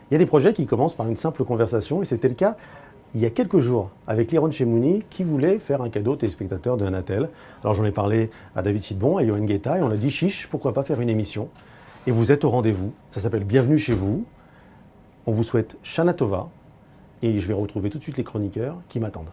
Il y a des projets qui commencent par une simple conversation, et c'était le cas il y a quelques jours avec Liron Chemouni qui voulait faire un cadeau aux téléspectateurs de Anatel. Alors j'en ai parlé à David Sidbon, à Johan Guetta, et on a dit chiche, pourquoi pas faire une émission. Et vous êtes au rendez-vous, ça s'appelle Bienvenue chez vous. On vous souhaite Shana Tova, et je vais retrouver tout de suite les chroniqueurs qui m'attendent.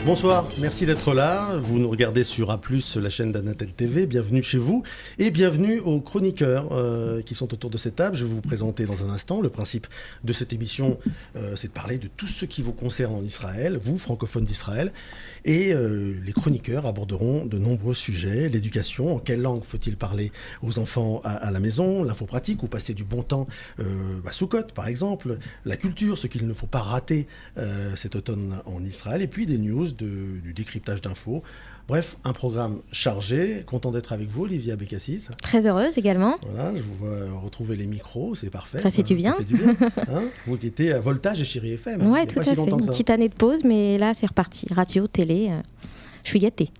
Bonsoir, merci d'être là. Vous nous regardez sur A+, la chaîne d'Anatel TV. Bienvenue chez vous et bienvenue aux chroniqueurs qui sont autour de cette table. Je vais vous présenter dans un instant. Le principe de cette émission, c'est de parler de tout ce qui vous concerne en Israël, vous, francophones d'Israël. Et les chroniqueurs aborderont de nombreux sujets. L'éducation, en quelle langue faut-il parler aux enfants à la maison, l'info pratique ou passer du bon temps à Soukot, par exemple. La culture, ce qu'il ne faut pas rater cet automne en Israël. Et puis des news, du décryptage d'infos. Bref, un programme chargé. Content d'être avec vous, Olivia Bekassis. Très heureuse également. Voilà, je vous vois retrouver les micros, c'est parfait. Ça fait du bien. Ça fait du bien. Hein, vous qui étiez à Voltage et Chérie FM. Oui, tout à fait. Une petite année de pause, mais là, c'est reparti. Radio, télé, je suis gâtée.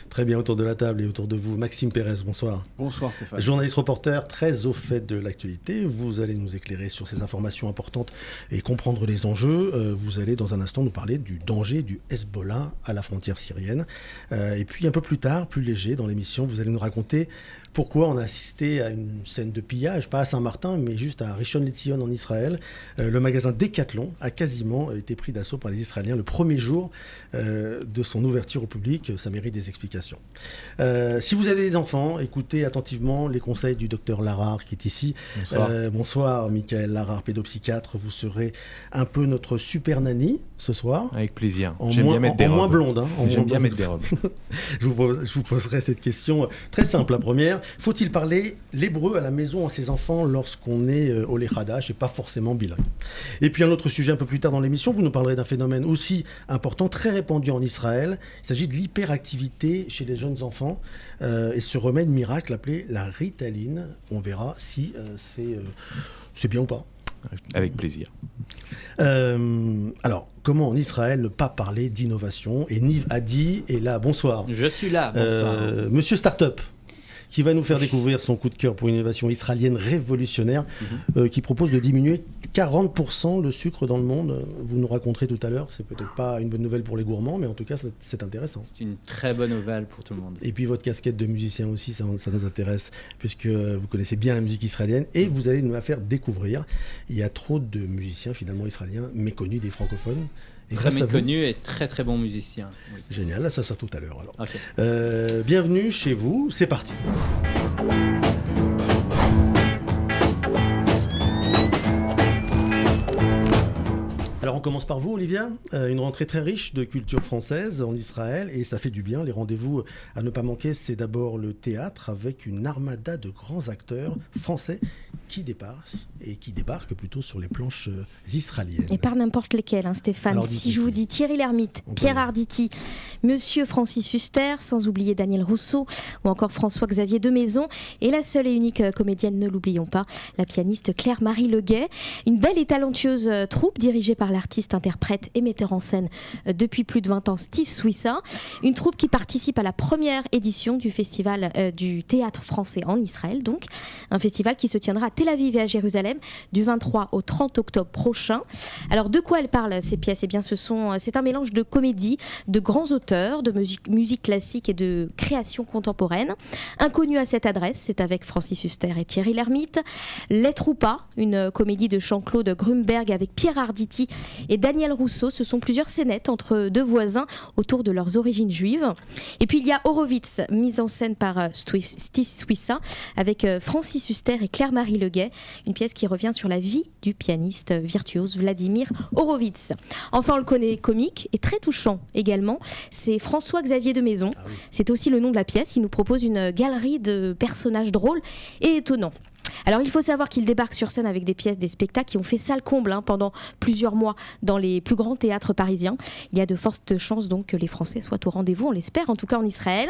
Très bien, autour de la table et autour de vous, Maxime Pérez, bonsoir. Bonsoir Stéphane. Journaliste reporter, très au fait de l'actualité. Vous allez nous éclairer sur ces informations importantes et comprendre les enjeux. Vous allez dans un instant nous parler du danger du Hezbollah à la frontière syrienne. Et puis un peu plus tard, plus léger dans l'émission, vous allez nous raconter pourquoi on a assisté à une scène de pillage, pas à Saint-Martin, mais juste à Rishon LeZion en Israël. Le magasin Decathlon a quasiment été pris d'assaut par les Israéliens le premier jour de son ouverture au public. Ça mérite des explications. Si vous avez des enfants, écoutez attentivement les conseils du docteur Larare qui est ici. Bonsoir. Bonsoir, Michael Larare, pédopsychiatre. Vous serez un peu notre super nanny ce soir. Avec plaisir. J'aime bien mettre des robes. En moins blonde. Hein, J'aime bien mettre des robes. Je vous poserai cette question très simple. La première, faut-il parler l'hébreu à la maison à ses enfants lorsqu'on est au Lechadash et pas forcément bilingue? Et puis un autre sujet un peu plus tard dans l'émission, vous nous parlerez d'un phénomène aussi important, très répandu en Israël. Il s'agit de l'hyperactivité chez les jeunes enfants et ce remède miracle appelé la Ritaline. On verra si c'est bien ou pas. Avec plaisir. Alors, comment en Israël ne pas parler d'innovation? Et Niv Hadi est là. Bonsoir. Je suis là. Bonsoir. Monsieur Startup, qui va nous faire découvrir son coup de cœur pour une innovation israélienne révolutionnaire qui propose de diminuer 40% le sucre dans le monde. Vous nous raconterez tout à l'heure, c'est peut-être pas une bonne nouvelle pour les gourmands, mais en tout cas c'est intéressant. C'est une très bonne nouvelle pour tout le monde. Et puis votre casquette de musicien aussi, ça nous intéresse, puisque vous connaissez bien la musique israélienne et vous allez nous la faire découvrir. Il y a trop de musiciens finalement israéliens méconnus des francophones. Et très méconnu et très très bon musicien. Oui. Génial, là, ça sera tout à l'heure. Alors. Okay. Bienvenue chez vous, c'est parti. Alors on commence par vous, Olivia. Une rentrée très riche de culture française en Israël et ça fait du bien. Les rendez-vous à ne pas manquer, c'est d'abord le théâtre avec une armada de grands acteurs français qui débarquent plutôt sur les planches israéliennes. Et par n'importe lesquels, hein, Stéphane. Alors, si je vous dis Thierry Lhermitte, Pierre Arditi, Monsieur Francis Huster, sans oublier Daniel Rousseau ou encore François-Xavier Demaison et la seule et unique comédienne, ne l'oublions pas, la pianiste Claire-Marie Leguet. Une belle et talentueuse troupe dirigée par l'artiste, interprète et metteur en scène depuis plus de 20 ans, Steve Swissa. Une troupe qui participe à la première édition du festival du théâtre français en Israël, donc un festival qui se tiendra à Tel Aviv et à Jérusalem du 23 au 30 octobre prochain. Alors de quoi elles parlent ces pièces? Eh bien c'est un mélange de comédie, de grands auteurs, de musique classique et de création contemporaine. Inconnu à cette adresse, c'est avec Francis Huster et Thierry Lhermitte. L'être ou pas, une comédie de Jean-Claude Grunberg avec Pierre Arditi et Daniel Rousseau. Ce sont plusieurs scénettes entre deux voisins autour de leurs origines juives. Et puis il y a Horowitz, mise en scène par Steve Swissa avec Francis Huster et Claire-Marie Leguet. Une pièce qui revient sur la vie du pianiste virtuose Vladimir Horowitz. Enfin, on le connaît comique et très touchant également. C'est François-Xavier Demaison. Ah oui. C'est aussi le nom de la pièce. Il nous propose une galerie de personnages drôles et étonnants. Alors il faut savoir qu'il débarque sur scène avec des pièces, des spectacles qui ont fait salle comble pendant plusieurs mois dans les plus grands théâtres parisiens. Il y a de fortes chances donc que les Français soient au rendez-vous, on l'espère, en tout cas en Israël.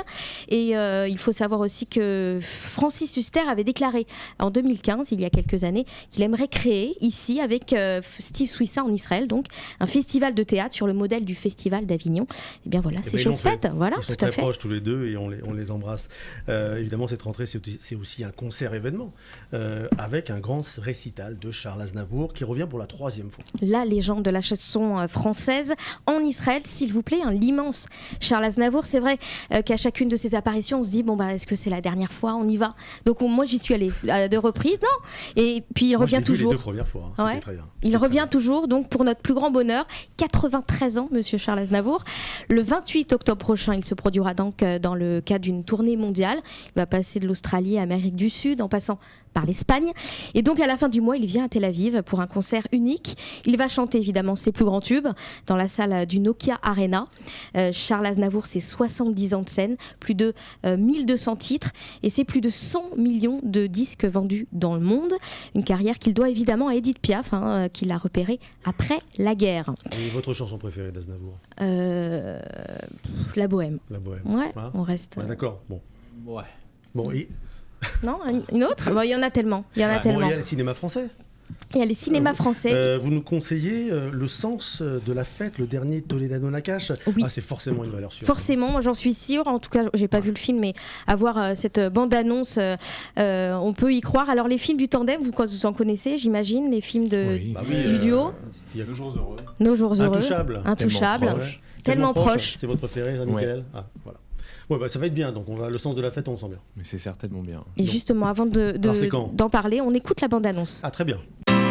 Et il faut savoir aussi que Francis Huster avait déclaré en 2015, il y a quelques années, qu'il aimerait créer ici avec Steve Swissa en Israël, donc un festival de théâtre sur le modèle du festival d'Avignon. Et bien voilà, c'est chose faite. Voilà, ils sont très proches tous les deux et on les embrasse. Évidemment, cette rentrée, c'est aussi un concert-événement avec un grand récital de Charles Aznavour qui revient pour la 3e fois. La légende de la chanson française en Israël, s'il vous plaît, l'immense Charles Aznavour. C'est vrai qu'à chacune de ses apparitions, on se dit est-ce que c'est la dernière fois, on y va. Donc moi j'y suis allée à 2 reprises, non. Et puis il revient toujours. Les 2 premières fois, c'était très bien. Il revient toujours, donc pour notre plus grand bonheur, 93 ans, Monsieur Charles Aznavour. Le 28 octobre prochain, il se produira donc dans le cadre d'une tournée mondiale. Il va passer de l'Australie à l'Amérique du Sud, en passant par l'Espagne. Et donc à la fin du mois, il vient à Tel Aviv pour un concert unique. Il va chanter évidemment ses plus grands tubes dans la salle du Nokia Arena. Charles Aznavour, c'est 70 ans de scène, plus de 1200 titres et c'est plus de 100 millions de disques vendus dans le monde. Une carrière qu'il doit évidemment à Edith Piaf, qu'il a repérée après la guerre. Et votre chanson préférée d'Aznavour ? La Bohème. La Bohème. Ouais, on reste. Ouais, d'accord. Bon. Ouais. Bon, et... Non, une autre ? Il y en a tellement. Bon, il y a le cinéma français. Il y a les cinémas français. Vous nous conseillez Le Sens de la fête, le dernier Toledano Nakache. Oui. C'est forcément une valeur sûre. Forcément, moi j'en suis sûre. En tout cas, j'ai pas vu le film, mais avoir cette bande-annonce, on peut y croire. Alors les films du tandem, vous en connaissez, j'imagine, les films du duo. Il y a Nos Jours Heureux. Nos Jours Heureux. Intouchable. Tellement proche. C'est votre préféré, Michael ? Voilà. Ouais, ça va être bien, donc Le Sens de la fête, on le sent bien. Mais c'est certainement bien. Et donc, justement, avant d'en parler, on écoute la bande-annonce. Ah, très bien.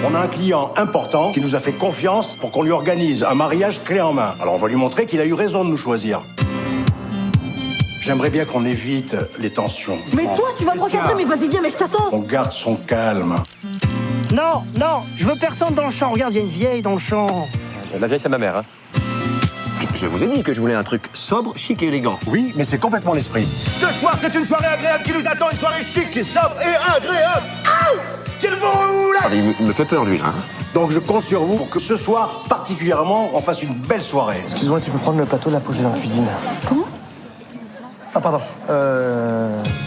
On a un client important qui nous a fait confiance pour qu'on lui organise un mariage clé en main. Alors on va lui montrer qu'il a eu raison de nous choisir. J'aimerais bien qu'on évite les tensions. Mais toi, tu vas me recadrer, mais vas-y, viens, mais je t'attends. On garde son calme. Non, je veux personne dans le champ. Regarde, il y a une vieille dans le champ. La vieille, c'est ma mère, Je vous ai dit que je voulais un truc sobre, chic et élégant. Oui, mais c'est complètement l'esprit. Ce soir, c'est une soirée agréable qui nous attend, une soirée chic et sobre et agréable. Aouh! Quel beau là! Il me fait peur, lui, là. Donc je compte sur vous pour que ce soir, particulièrement, on fasse une belle soirée. Excuse-moi, tu peux prendre le plateau, là, faut que je vais dans la cuisine. Comment? Ah, pardon.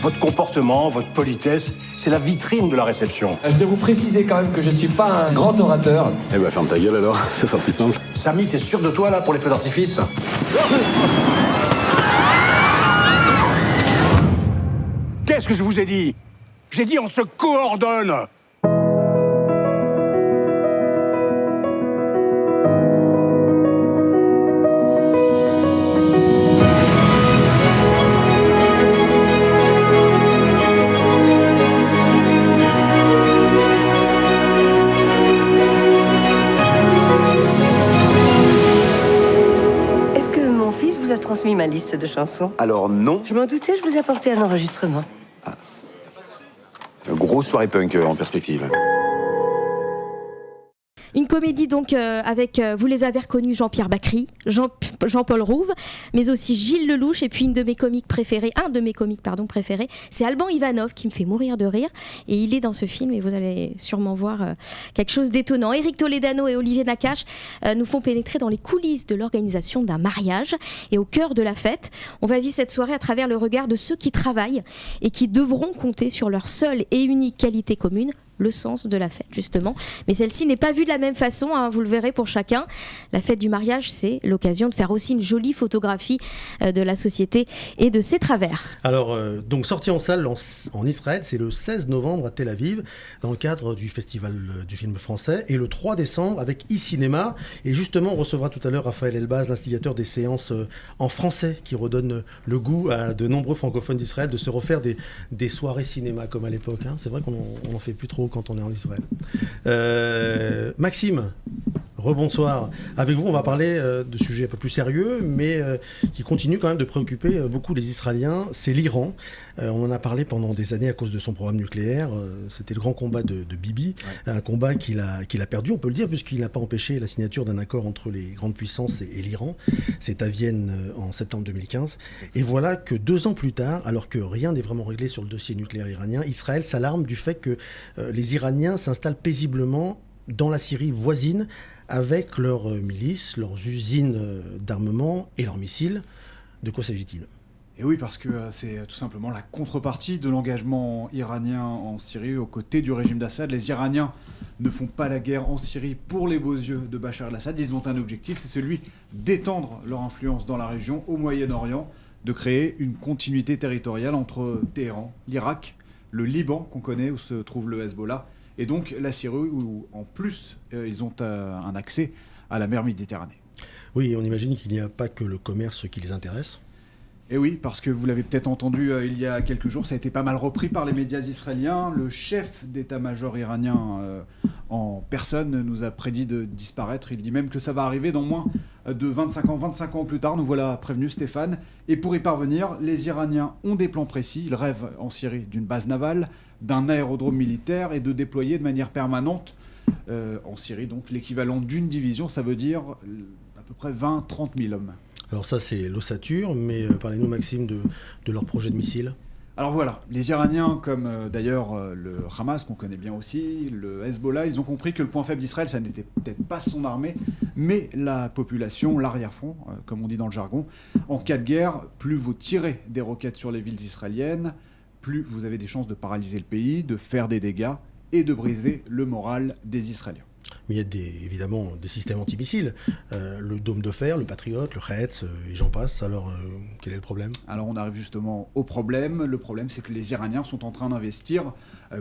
Votre comportement, votre politesse, c'est la vitrine de la réception. Je dois vous préciser quand même que je suis pas un grand orateur. Eh ben, ferme ta gueule alors, ça sera plus simple. Samy, t'es sûr de toi, là, pour les feux d'artifice? Qu'est-ce que je vous ai dit? J'ai dit on se coordonne. Transmis ma liste de chansons. Alors non. Je m'en doutais, je vous ai apporté un enregistrement. Grosse soirée punk en perspective. Une comédie donc avec, vous les avez reconnus, Jean-Pierre Bacry, Jean-Paul Rouve, mais aussi Gilles Lelouch, et puis un de mes comiques préférés, c'est Alban Ivanov qui me fait mourir de rire, et il est dans ce film et vous allez sûrement voir quelque chose d'étonnant. Éric Toledano et Olivier Nakache nous font pénétrer dans les coulisses de l'organisation d'un mariage et au cœur de la fête. On va vivre cette soirée à travers le regard de ceux qui travaillent et qui devront compter sur leur seule et unique qualité commune, le sens de la fête, justement. Mais celle-ci n'est pas vue de la même façon, vous le verrez pour chacun. La fête du mariage, c'est l'occasion de faire aussi une jolie photographie de la société et de ses travers. Alors, donc sorti en salle en Israël, c'est le 16 novembre à Tel Aviv, dans le cadre du Festival du film français, et le 3 décembre avec e-cinéma. Et justement, on recevra tout à l'heure Raphaël Elbaz, l'instigateur des séances en français, qui redonne le goût à de nombreux francophones d'Israël de se refaire des soirées cinéma comme à l'époque. C'est vrai qu'on n'en fait plus trop quand on est en Israël. Maxime, rebonsoir. Avec vous, on va parler de sujets un peu plus sérieux, mais qui continuent quand même de préoccuper beaucoup les Israéliens. C'est l'Iran. On en a parlé pendant des années à cause de son programme nucléaire. C'était le grand combat de Bibi, un combat qu'il a perdu, on peut le dire, puisqu'il n'a pas empêché la signature d'un accord entre les grandes puissances et l'Iran. C'est à Vienne en septembre 2015. Et voilà que 2 ans plus tard, alors que rien n'est vraiment réglé sur le dossier nucléaire iranien, Israël s'alarme du fait que les Iraniens s'installent paisiblement dans la Syrie voisine avec leurs milices, leurs usines d'armement et leurs missiles. De quoi s'agit-il ? Et oui, parce que c'est tout simplement la contrepartie de l'engagement iranien en Syrie aux côtés du régime d'Assad. Les Iraniens ne font pas la guerre en Syrie pour les beaux yeux de Bachar el-Assad. Ils ont un objectif, c'est celui d'étendre leur influence dans la région, au Moyen-Orient, de créer une continuité territoriale entre Téhéran, l'Irak, le Liban qu'on connaît où se trouve le Hezbollah, et donc la Syrie où en plus ils ont un accès à la mer Méditerranée. Oui, on imagine qu'il n'y a pas que le commerce qui les intéresse. Et oui, parce que vous l'avez peut-être entendu il y a quelques jours, ça a été pas mal repris par les médias israéliens. Le chef d'état-major iranien en personne nous a prédit de disparaître. Il dit même que ça va arriver dans moins de 25 ans plus tard. Nous voilà prévenus, Stéphane. Et pour y parvenir, les Iraniens ont des plans précis. Ils rêvent en Syrie d'une base navale, d'un aérodrome militaire et de déployer de manière permanente en Syrie, donc l'équivalent d'une division, ça veut dire à peu près 20-30 000 hommes. Alors ça, c'est l'ossature, mais parlez-nous, Maxime, de leur projet de missile. Alors voilà, les Iraniens, comme d'ailleurs le Hamas, qu'on connaît bien aussi, le Hezbollah, ils ont compris que le point faible d'Israël, ça n'était peut-être pas son armée, mais la population, l'arrière-front, comme on dit dans le jargon. En cas de guerre, plus vous tirez des roquettes sur les villes israéliennes, plus vous avez des chances de paralyser le pays, de faire des dégâts et de briser le moral des Israéliens. Mais il y a évidemment des systèmes antimissiles, le dôme de fer, le Patriot, le Khetz, et j'en passe. Alors, quel est le problème ? Alors, on arrive justement au problème. Le problème, c'est que les Iraniens sont en train d'investir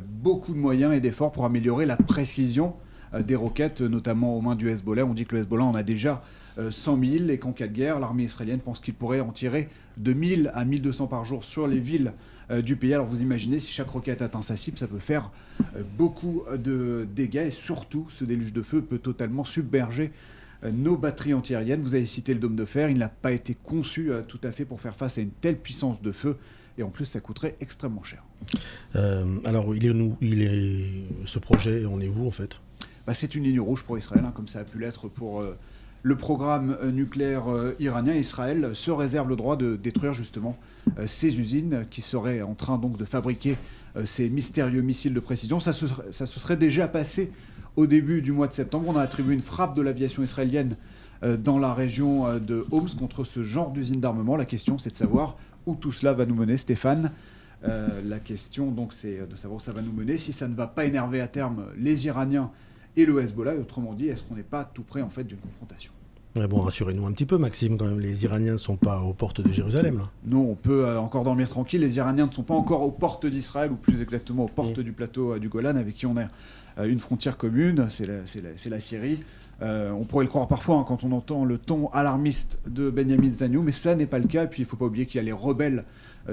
beaucoup de moyens et d'efforts pour améliorer la précision des roquettes, notamment aux mains du Hezbollah. On dit que le Hezbollah en a déjà 100 000 et qu'en cas de guerre, l'armée israélienne pense qu'il pourrait en tirer de 1000 à 1200 par jour sur les villes du pays. Alors vous imaginez, si chaque roquette atteint sa cible, ça peut faire beaucoup de dégâts et surtout, ce déluge de feu peut totalement submerger nos batteries antiaériennes. Vous avez cité le dôme de fer, il n'a pas été conçu tout à fait pour faire face à une telle puissance de feu et en plus ça coûterait extrêmement cher. Alors ce projet, on est où en fait ? C'est une ligne rouge pour Israël, comme ça a pu l'être pour le programme nucléaire iranien. Israël se réserve le droit de détruire justement ces usines qui seraient en train donc de fabriquer ces mystérieux missiles de précision. Ça se serait déjà passé au début du mois de septembre. On a attribué une frappe de l'aviation israélienne dans la région de Homs contre ce genre d'usine d'armement. La question, c'est de savoir où tout cela va nous mener, Stéphane. La question, donc, c'est de savoir où ça va nous mener. Si ça ne va pas énerver à terme les Iraniens et le Hezbollah, et autrement dit, est-ce qu'on n'est pas tout près en fait d'une confrontation ? Ouais, bon, rassurez-nous un petit peu, Maxime, quand même. Les Iraniens ne sont pas aux portes de Jérusalem, là. Non, on peut encore dormir tranquille. Les Iraniens ne sont pas encore aux portes d'Israël, ou plus exactement aux portes du plateau du Golan, avec qui on a une frontière commune, c'est la Syrie. On pourrait le croire parfois quand on entend le ton alarmiste de Benyamin Netanyahou, mais ça n'est pas le cas. Et puis il ne faut pas oublier qu'il y a les rebelles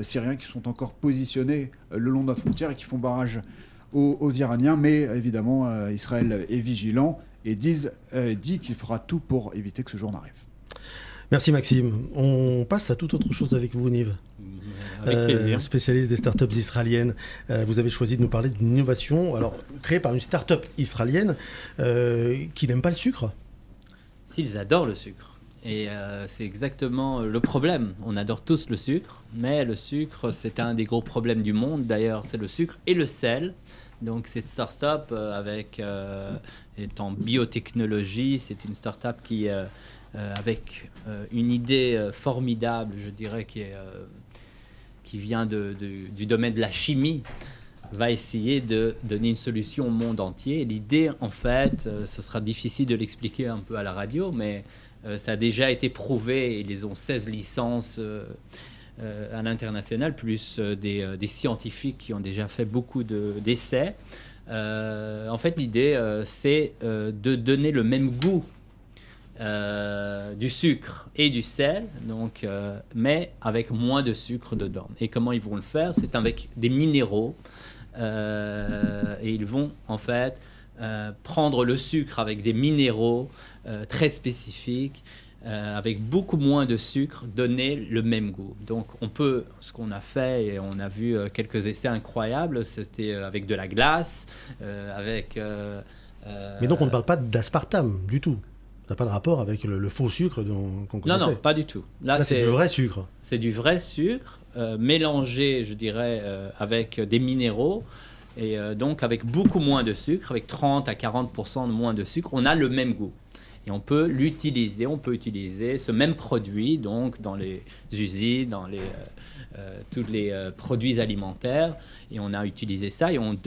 syriens qui sont encore positionnés le long de notre frontière et qui font barrage aux Iraniens. Mais évidemment, Israël est vigilant et dit qu'il fera tout pour éviter que ce jour n'arrive. Merci Maxime. On passe à toute autre chose avec vous, Nive. Avec plaisir. Spécialiste des startups israéliennes. Vous avez choisi de nous parler d'une innovation créée par une startup israélienne qui n'aime pas le sucre. S'ils adorent le sucre. Et c'est exactement le problème. On adore tous le sucre, mais le sucre, c'est un des gros problèmes du monde. D'ailleurs, c'est le sucre et le sel. Donc cette start-up est en biotechnologie. C'est une start-up qui, avec une idée formidable, je dirais, qui vient du domaine de la chimie, va essayer de donner une solution au monde entier. L'idée, en fait, ce sera difficile de l'expliquer un peu à la radio, mais ça a déjà été prouvé. Ils ont 16 licences à l'international, plus des scientifiques qui ont déjà fait beaucoup d'essais. En fait, l'idée, c'est de donner le même goût du sucre et du sel, donc, mais avec moins de sucre dedans. Et comment ils vont le faire ? C'est avec des minéraux. Et ils vont en fait prendre le sucre avec des minéraux très spécifiques, avec beaucoup moins de sucre, donner le même goût. Donc ce qu'on a fait, et on a vu quelques essais incroyables, c'était avec de la glace, Mais donc on ne parle pas d'aspartame du tout. Ça n'a pas de rapport avec le faux sucre qu'on connaissait. Non, pas du tout. Là c'est du vrai sucre. C'est du vrai sucre, mélangé, je dirais, avec des minéraux, et donc avec beaucoup moins de sucre, avec 30 à 40% de moins de sucre, on a le même goût. Et on peut utiliser ce même produit donc dans les usines, dans tous les produits alimentaires. Et on a utilisé ça et on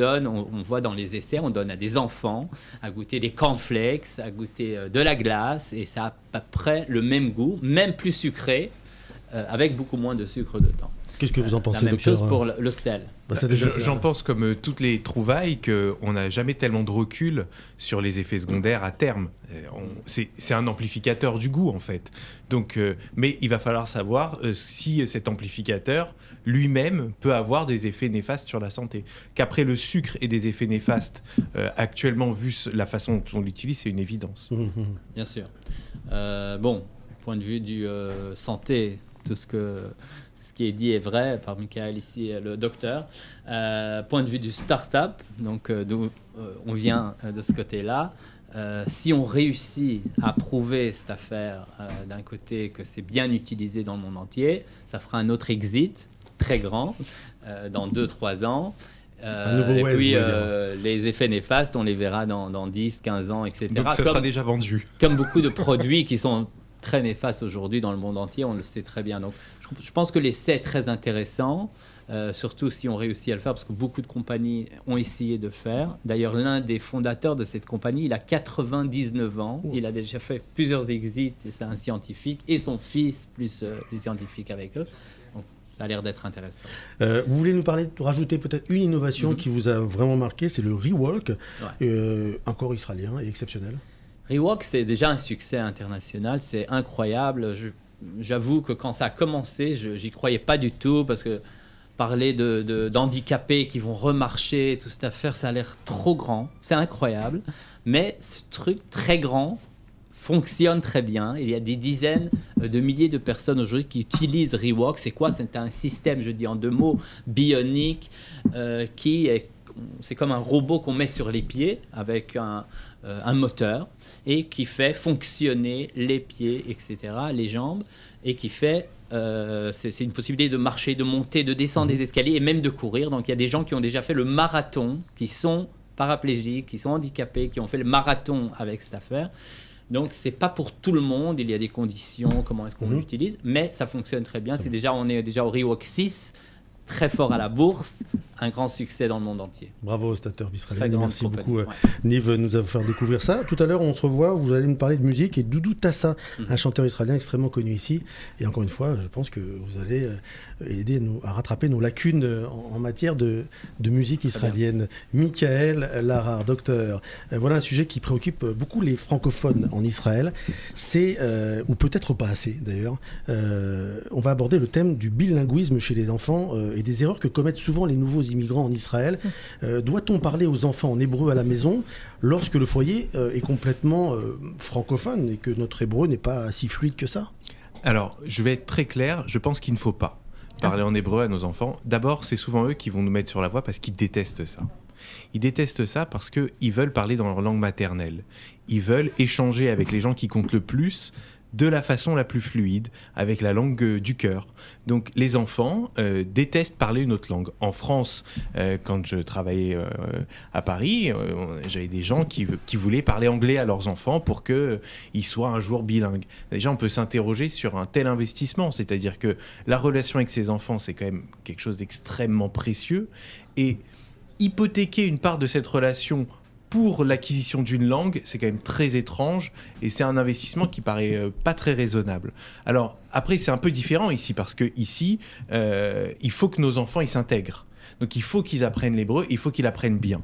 voit dans les essais, on donne à des enfants à goûter des cornflakes, à goûter de la glace, et ça a à peu près le même goût, même plus sucré, avec beaucoup moins de sucre dedans. Qu'est-ce que vous en pensez, La même docteur chose pour le sel. J'en pense comme toutes les trouvailles qu'on n'a jamais tellement de recul sur les effets secondaires à terme. C'est un amplificateur du goût en fait. Donc, mais il va falloir savoir si cet amplificateur lui-même peut avoir des effets néfastes sur la santé. Qu'après le sucre ait des effets néfastes, actuellement vu la façon dont on l'utilise, c'est une évidence. Bien sûr. Point de vue du santé, tout ce qui est dit est vrai par Michael ici, le docteur. Point de vue du start-up, donc d'où on vient de ce côté-là, si on réussit à prouver cette affaire d'un côté que c'est bien utilisé dans le monde entier, ça fera un autre exit très grand dans 2-3 ans. Et puis les effets néfastes, on les verra dans 10, 15 ans, etc. Donc ça sera déjà vendu. Comme beaucoup de produits qui sont très néfaste aujourd'hui dans le monde entier, on le sait très bien. Donc, je pense que l'essai est très intéressant, surtout si on réussit à le faire, parce que beaucoup de compagnies ont essayé de faire. D'ailleurs, l'un des fondateurs de cette compagnie, il a 99 ans, il a déjà fait plusieurs exits, c'est un scientifique, et son fils, plus des scientifiques avec eux. Donc, ça a l'air d'être intéressant. Vous voulez nous rajouter peut-être une innovation qui vous a vraiment marqué, c'est le Rewalk, un corps israélien et exceptionnel. Rewalk, c'est déjà un succès international, c'est incroyable. J'avoue que quand ça a commencé, j'y croyais pas du tout, parce que parler d'handicapés qui vont remarcher, toute cette affaire, ça a l'air trop grand. C'est incroyable, mais ce truc très grand fonctionne très bien. Il y a des dizaines de milliers de personnes aujourd'hui qui utilisent Rewalk. C'est quoi ? C'est un système, je dis en 2 mots, bionique, c'est comme un robot qu'on met sur les pieds avec un moteur, et qui fait fonctionner les pieds, etc., les jambes, et qui fait... c'est une possibilité de marcher, de monter, de descendre des escaliers, et même de courir. Donc il y a des gens qui ont déjà fait le marathon, qui sont paraplégiques, qui sont handicapés, qui ont fait le marathon avec cette affaire. Donc c'est pas pour tout le monde, il y a des conditions, comment est-ce qu'on l'utilise, mais ça fonctionne très bien. On est déjà au Rewalk 6, très fort à la bourse, un grand succès dans le monde entier. Bravo au startup israélien, merci beaucoup Niv nous a fait découvrir ça. Tout à l'heure on se revoit, vous allez nous parler de musique et Doudou Tassa, un chanteur israélien extrêmement connu ici. Et encore une fois, je pense que vous allez aider à rattraper nos lacunes en matière de musique israélienne. Michael Larar, docteur, voilà un sujet qui préoccupe beaucoup les francophones en Israël. C'est, ou peut-être pas assez d'ailleurs, on va aborder le thème du bilinguisme chez les enfants et des erreurs que commettent souvent les nouveaux immigrants en Israël. Doit-on parler aux enfants en hébreu à la maison lorsque le foyer est complètement francophone et que notre hébreu n'est pas si fluide que ça ? Alors, je vais être très clair, je pense qu'il ne faut pas parler en hébreu à nos enfants. D'abord, c'est souvent eux qui vont nous mettre sur la voie parce qu'ils détestent ça. Ils détestent ça parce qu'ils veulent parler dans leur langue maternelle. Ils veulent échanger avec les gens qui comptent le plus de la façon la plus fluide, avec la langue du cœur. Donc les enfants détestent parler une autre langue. En France, quand je travaillais à Paris, j'avais des gens qui voulaient parler anglais à leurs enfants pour qu'ils soient un jour bilingues. Déjà, on peut s'interroger sur un tel investissement, c'est-à-dire que la relation avec ses enfants, c'est quand même quelque chose d'extrêmement précieux, et hypothéquer une part de cette relation pour l'acquisition d'une langue, c'est quand même très étrange et c'est un investissement qui paraît pas très raisonnable. Alors après, c'est un peu différent ici parce que ici, il faut que nos enfants ils s'intègrent. Donc il faut qu'ils apprennent l'hébreu, il faut qu'ils apprennent bien.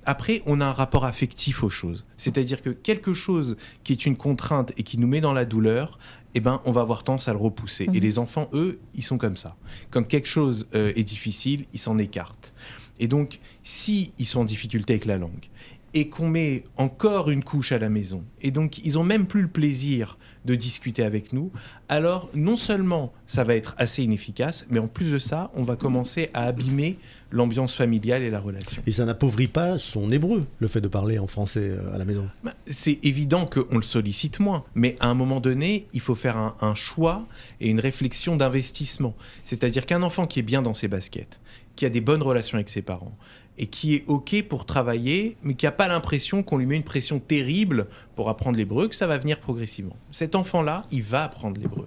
Après, on a un rapport affectif aux choses. C'est-à-dire que quelque chose qui est une contrainte et qui nous met dans la douleur, eh ben, on va avoir tendance à le repousser. Et les enfants, eux, ils sont comme ça. Quand quelque chose est difficile, ils s'en écartent. Et donc, si ils sont en difficulté avec la langue, et qu'on met encore une couche à la maison, et donc ils n'ont même plus le plaisir de discuter avec nous, alors non seulement ça va être assez inefficace, mais en plus de ça, on va commencer à abîmer l'ambiance familiale et la relation. Et ça n'appauvrit pas son hébreu, le fait de parler en français à la maison? C'est évident qu'on le sollicite moins, mais à un moment donné, il faut faire un choix et une réflexion d'investissement. C'est-à-dire qu'un enfant qui est bien dans ses baskets, qui a des bonnes relations avec ses parents, et qui est OK pour travailler, mais qui n'a pas l'impression qu'on lui met une pression terrible pour apprendre l'hébreu, que ça va venir progressivement. Cet enfant-là, il va apprendre l'hébreu.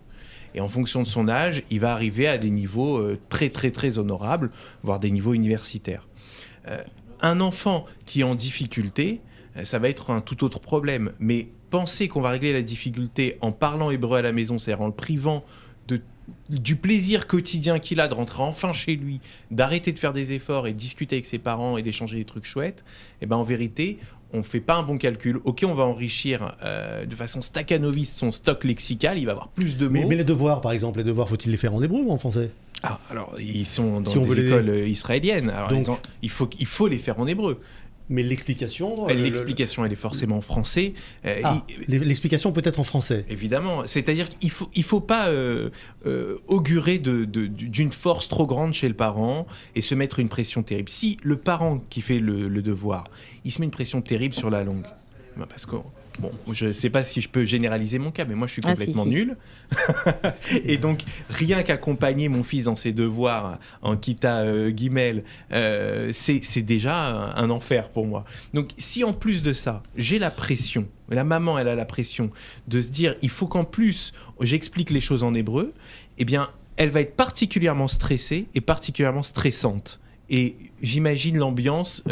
Et en fonction de son âge, il va arriver à des niveaux très, très, très honorables, voire des niveaux universitaires. Un enfant qui est en difficulté, ça va être un tout autre problème. Mais penser qu'on va régler la difficulté en parlant hébreu à la maison, c'est-à-dire en le privant du plaisir quotidien qu'il a de rentrer enfin chez lui, d'arrêter de faire des efforts et de discuter avec ses parents et d'échanger des trucs chouettes, et ben en vérité, on ne fait pas un bon calcul. Ok, on va enrichir de façon stakhanoviste son stock lexical, il va avoir plus de mots. Mais les devoirs, par exemple, faut-il les faire en hébreu ou en français? Alors, ils sont dans des écoles israéliennes, alors donc, il faut les faire en hébreu. Mais l'explication... L'explication, elle est forcément en français. L'explication peut être en français. Évidemment. C'est-à-dire qu'il ne faut pas augurer d'une force trop grande chez le parent et se mettre une pression terrible. Si le parent qui fait le devoir, il se met une pression terrible sur la langue, parce que... Bon, je ne sais pas si je peux généraliser mon cas, mais moi je suis complètement nul. Et donc, rien qu'accompagner mon fils dans ses devoirs en Kita Gimel, c'est déjà un enfer pour moi. Donc, si en plus de ça, j'ai la pression, la maman elle a la pression de se dire il faut qu'en plus j'explique les choses en hébreu, eh bien, elle va être particulièrement stressée et particulièrement stressante. Et j'imagine l'ambiance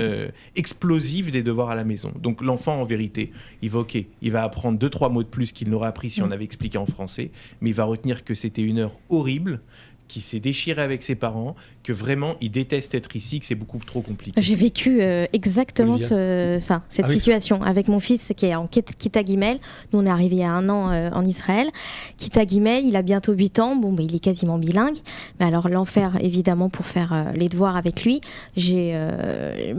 explosive des devoirs à la maison. Donc l'enfant, en vérité, il va apprendre 2-3 mots de plus qu'il n'aurait appris si on avait expliqué en français, mais il va retenir que c'était une heure horrible, qu'il s'est déchiré avec ses parents, que vraiment il déteste être ici, que c'est beaucoup trop compliqué. J'ai vécu exactement cette situation avec mon fils qui est en Kita Gimel. Nous on est arrivés il y a 1 an en Israël. Kita Gimel, il a bientôt 8 ans, il est quasiment bilingue. Mais alors l'enfer évidemment pour faire les devoirs avec lui. Le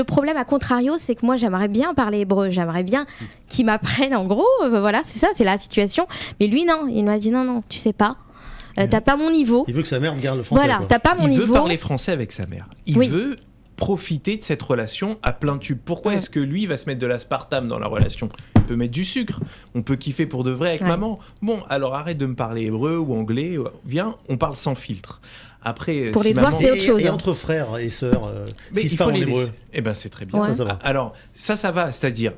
problème à contrario, c'est que moi j'aimerais bien parler hébreu, j'aimerais bien qu'il m'apprenne en gros, voilà c'est ça, c'est la situation. Mais lui non, il m'a dit non, tu sais pas. T'as pas mon niveau. Il veut que sa mère garde le français. Voilà, t'as pas mon niveau. Il veut parler français avec sa mère. Il veut profiter de cette relation à plein tube. Pourquoi est-ce que lui va se mettre de l'aspartame dans la relation? Il peut mettre du sucre. On peut kiffer pour de vrai avec maman. Bon, alors arrête de me parler hébreu ou anglais. Viens, on parle sans filtre. Après, pour les devoirs, c'est autre chose. Et entre frères et sœurs, il faut les laisser. Eh ben, c'est très bien. Ouais. Ça va. Alors, ça va. C'est-à-dire,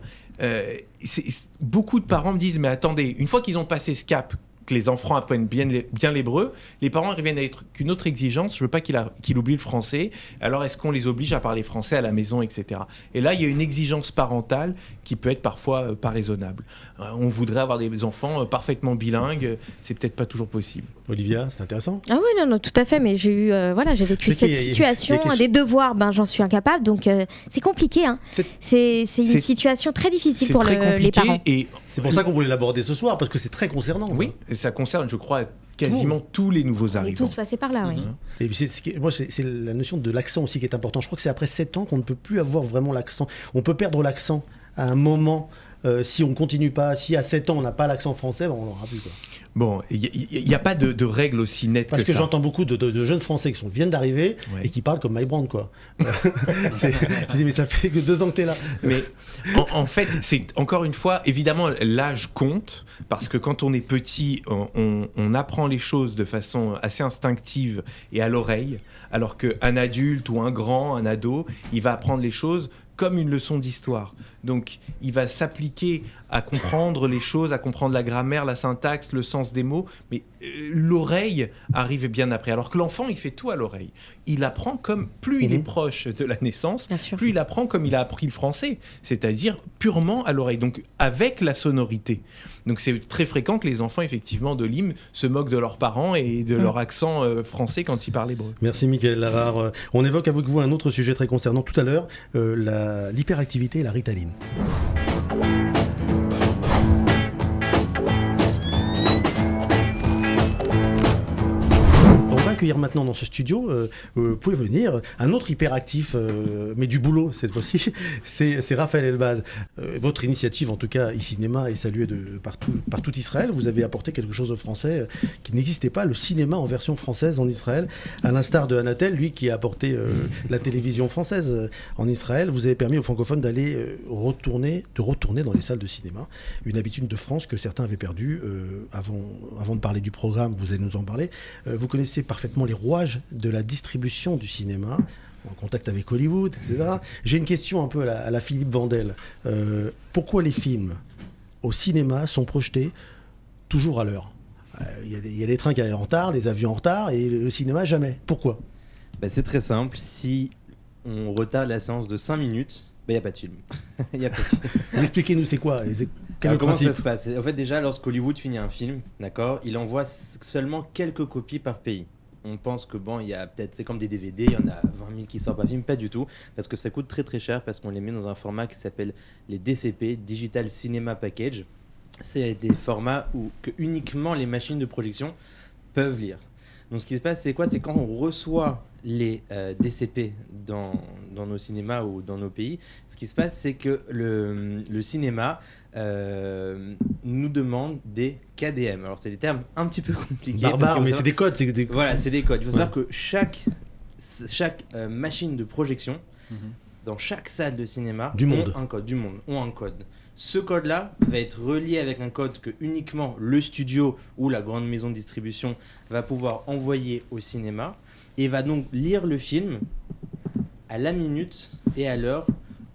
beaucoup de parents me disent, mais attendez, une fois qu'ils ont passé ce cap, que les enfants apprennent bien l'hébreu, les parents reviennent avec une autre exigence, je veux pas qu'il oublie le français, alors est-ce qu'on les oblige à parler français à la maison, etc. Et là, il y a une exigence parentale qui peut être parfois pas raisonnable. On voudrait avoir des enfants parfaitement bilingues, c'est peut-être pas toujours possible. Olivia, c'est intéressant. Ah oui, non, tout à fait, mais j'ai vécu cette situation, des devoirs, j'en suis incapable, donc c'est compliqué. Hein. C'est une situation très difficile pour les parents. Et c'est pour ça qu'on voulait l'aborder ce soir, parce que c'est très concernant. Oui, ça concerne, je crois, quasiment tous les nouveaux arrivants. On est tous passés par là, oui. Et c'est la notion de l'accent aussi qui est importante. Je crois que c'est après 7 ans qu'on ne peut plus avoir vraiment l'accent. On peut perdre l'accent à un moment. Si on continue pas, si à 7 ans on n'a pas l'accent français, on l'aura plus. Quoi. Bon, il n'y a pas de règles aussi nettes parce que ça. Parce que j'entends beaucoup de jeunes Français qui viennent d'arriver et qui parlent comme Mike Brandt, quoi. Je dis, mais ça fait que 2 ans que tu es là. Mais en fait, c'est encore une fois, évidemment, l'âge compte, parce que quand on est petit, on apprend les choses de façon assez instinctive et à l'oreille, alors qu'un adulte ou un ado, il va apprendre les choses comme une leçon d'histoire. Donc, il va s'appliquer à comprendre les choses, à comprendre la grammaire, la syntaxe, le sens des mots, mais l'oreille arrive bien après. Alors que l'enfant, il fait tout à l'oreille. Il apprend comme, plus il est proche de la naissance, plus il apprend comme il a appris le français, c'est-à-dire purement à l'oreille, donc avec la sonorité. Donc, c'est très fréquent que les enfants, effectivement, de l'hymne se moquent de leurs parents et de leur accent français quand ils parlent hébreu. Merci, Michael Lavarre. On évoque avec vous un autre sujet très concernant tout à l'heure, l'hyperactivité et la Ritaline. accueillir maintenant dans ce studio, vous pouvez venir, un autre hyperactif, mais du boulot cette fois-ci, c'est Raphaël Elbaz. Votre initiative, en tout cas, e-cinéma, est saluée par tout Israël. Vous avez apporté quelque chose aux Français qui n'existait pas, le cinéma en version française en Israël, à l'instar de Anatel, lui qui a apporté la télévision française en Israël. Vous avez permis aux francophones d'aller retourner dans les salles de cinéma, une habitude de France que certains avaient perdue. Avant de parler du programme, vous allez nous en parler. Vous connaissez parfaitement les rouages de la distribution du cinéma, en contact avec Hollywood, etc. J'ai une question un peu à la Philippe Vandel. Pourquoi les films au cinéma sont projetés toujours à l'heure ? Il y a les trains qui arrivent en retard, les avions en retard, et le cinéma jamais. Pourquoi ? C'est très simple. Si on retarde la séance de 5 minutes, il n'y a pas de film. Expliquez-nous, c'est quoi ? Comment ça se passe ? En fait, déjà, lorsqu'Hollywood finit un film, d'accord, il envoie seulement quelques copies par pays. On pense que il y a peut-être, c'est comme des DVD, il y en a 20 000 qui sortent par film, pas du tout, parce que ça coûte très très cher, parce qu'on les met dans un format qui s'appelle les DCP, Digital Cinema Package. C'est des formats que uniquement les machines de projection peuvent lire. Donc ce qui se passe, c'est quoi ? C'est quand on reçoit les DCP dans nos cinémas ou dans nos pays, ce qui se passe, c'est que le cinéma nous demande des KDM. Alors c'est des termes un petit peu compliqués. Barbares, mais c'est des codes. Voilà, c'est des codes. Il faut savoir que chaque machine de projection, dans chaque salle de cinéma, ont un code. Ce code-là va être relié avec un code que uniquement le studio ou la grande maison de distribution va pouvoir envoyer au cinéma et va donc lire le film à la minute et à l'heure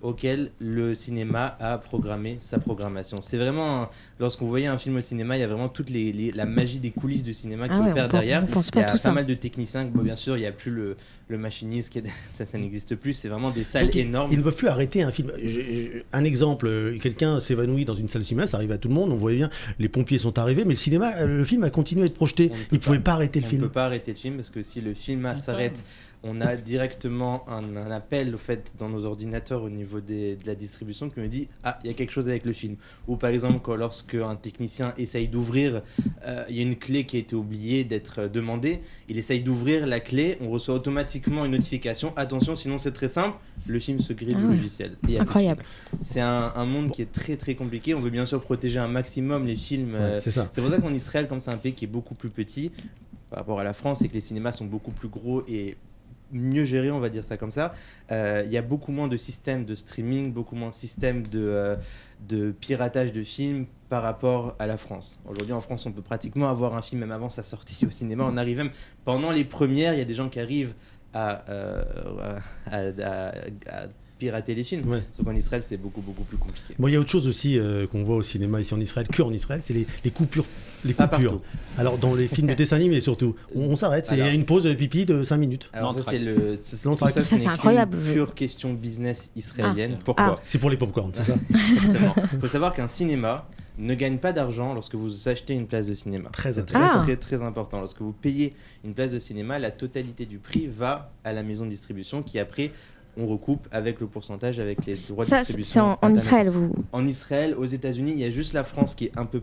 auquel le cinéma a programmé sa programmation. C'est vraiment, lorsqu'on voyait un film au cinéma, il y a vraiment toute la magie des coulisses du cinéma qui opère derrière. Il y a pas mal de techniciens, bien sûr, il n'y a plus le machiniste, ça n'existe plus, c'est vraiment des salles énormes. Ils ne peuvent plus arrêter un film. Un exemple, quelqu'un s'évanouit dans une salle de cinéma, ça arrive à tout le monde, on voyait bien, les pompiers sont arrivés, mais le film a continué à être projeté. Ils ne pouvaient pas arrêter le film. On ne peut pas arrêter le film parce que si le film s'arrête, on a directement un appel au fait dans nos ordinateurs au niveau de la distribution qui me dit il y a quelque chose avec le film. Ou par exemple lorsque un technicien essaye d'ouvrir, il y a une clé qui a été oubliée d'être demandée, il essaye d'ouvrir la clé, on reçoit automatiquement une notification, attention sinon c'est très simple, le film se grille du logiciel. Incroyable. C'est un monde qui est très très compliqué, on veut bien sûr protéger un maximum les films. C'est pour ça qu'en Israël, comme c'est un pays qui est beaucoup plus petit par rapport à la France et que les cinémas sont beaucoup plus gros et mieux géré, on va dire ça comme ça. Il y a beaucoup moins de systèmes de streaming, beaucoup moins de systèmes de piratage de films par rapport à la France. Aujourd'hui, en France, on peut pratiquement avoir un film même avant sa sortie au cinéma. On arrive même, pendant les premières, il y a des gens qui arrivent à pirater les films. Sauf qu'en Israël, c'est beaucoup plus compliqué. Il y a autre chose aussi qu'on voit au cinéma ici en Israël, qu'en Israël, c'est les coupures. Alors dans les films de dessin animé surtout, on s'arrête, il y a une pause de pipi de 5 minutes. Alors ça c'est incroyable. Une pure question business israélienne. Pourquoi ? C'est pour les pop-corn, c'est ça. Exactement. Il faut savoir qu'un cinéma ne gagne pas d'argent lorsque vous achetez une place de cinéma. C'est très important. Lorsque vous payez une place de cinéma, la totalité du prix va à la maison de distribution qui après on recoupe avec le pourcentage, avec les droits de distribution. C'est en Israël, En Israël, aux États-Unis, il y a juste la France qui est un peu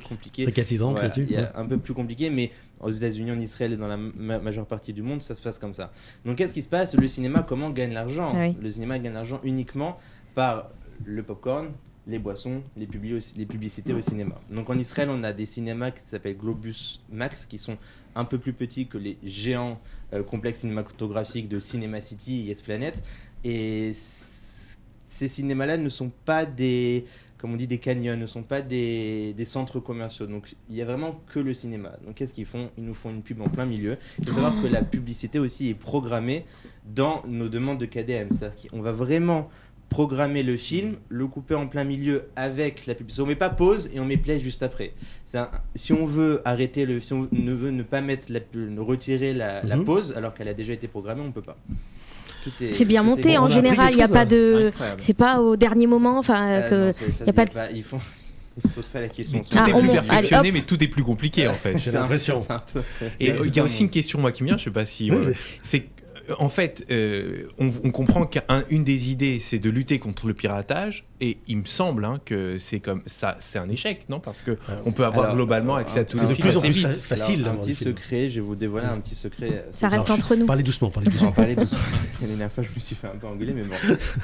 compliqué. Là-dessus. Il y a un peu plus compliqué, mais aux États-Unis, en Israël et dans la majeure partie du monde, ça se passe comme ça. Donc, qu'est-ce qui se passe ? Le cinéma, comment gagne l'argent ? Le cinéma gagne l'argent uniquement par le popcorn, les boissons, les publicités au cinéma. Donc en Israël, on a des cinémas qui s'appellent Globus Max, qui sont un peu plus petits que les géants complexes cinématographiques de Cinema City et Yes Planet. Et ces cinémas-là ne sont pas des canyons, ne sont pas des centres commerciaux. Donc il y a vraiment que le cinéma. Donc qu'est-ce qu'ils font ? Ils nous font une pub en plein milieu. Il faut savoir que la publicité aussi est programmée dans nos demandes de KDM. C'est-à-dire qu'on va vraiment programmer le film, le couper en plein milieu avec la publicité. On met pas pause et on met play juste après. Si on veut arrêter si on veut ne pas mettre retirer la pause alors qu'elle a déjà été programmée, on peut pas. C'est bien monté en général, il n'y a pas de... Incroyable. C'est pas au dernier moment, Ils se posent pas la question. Tout est plus perfectionné, mais tout est plus compliqué en fait. J'ai l'impression. Et il y a aussi une question moi qui me vient, je sais pas si c'est En fait, on comprend qu'une des idées, c'est de lutter contre le piratage, et il me semble que c'est comme ça, c'est un échec, non? Parce que on peut avoir globalement accès à tous les films assez vite. Facile. Un petit secret, je vais vous dévoiler un petit secret. Ça reste entre nous. Parlez doucement. La dernière fois, je me suis fait un peu engueuler, mais bon.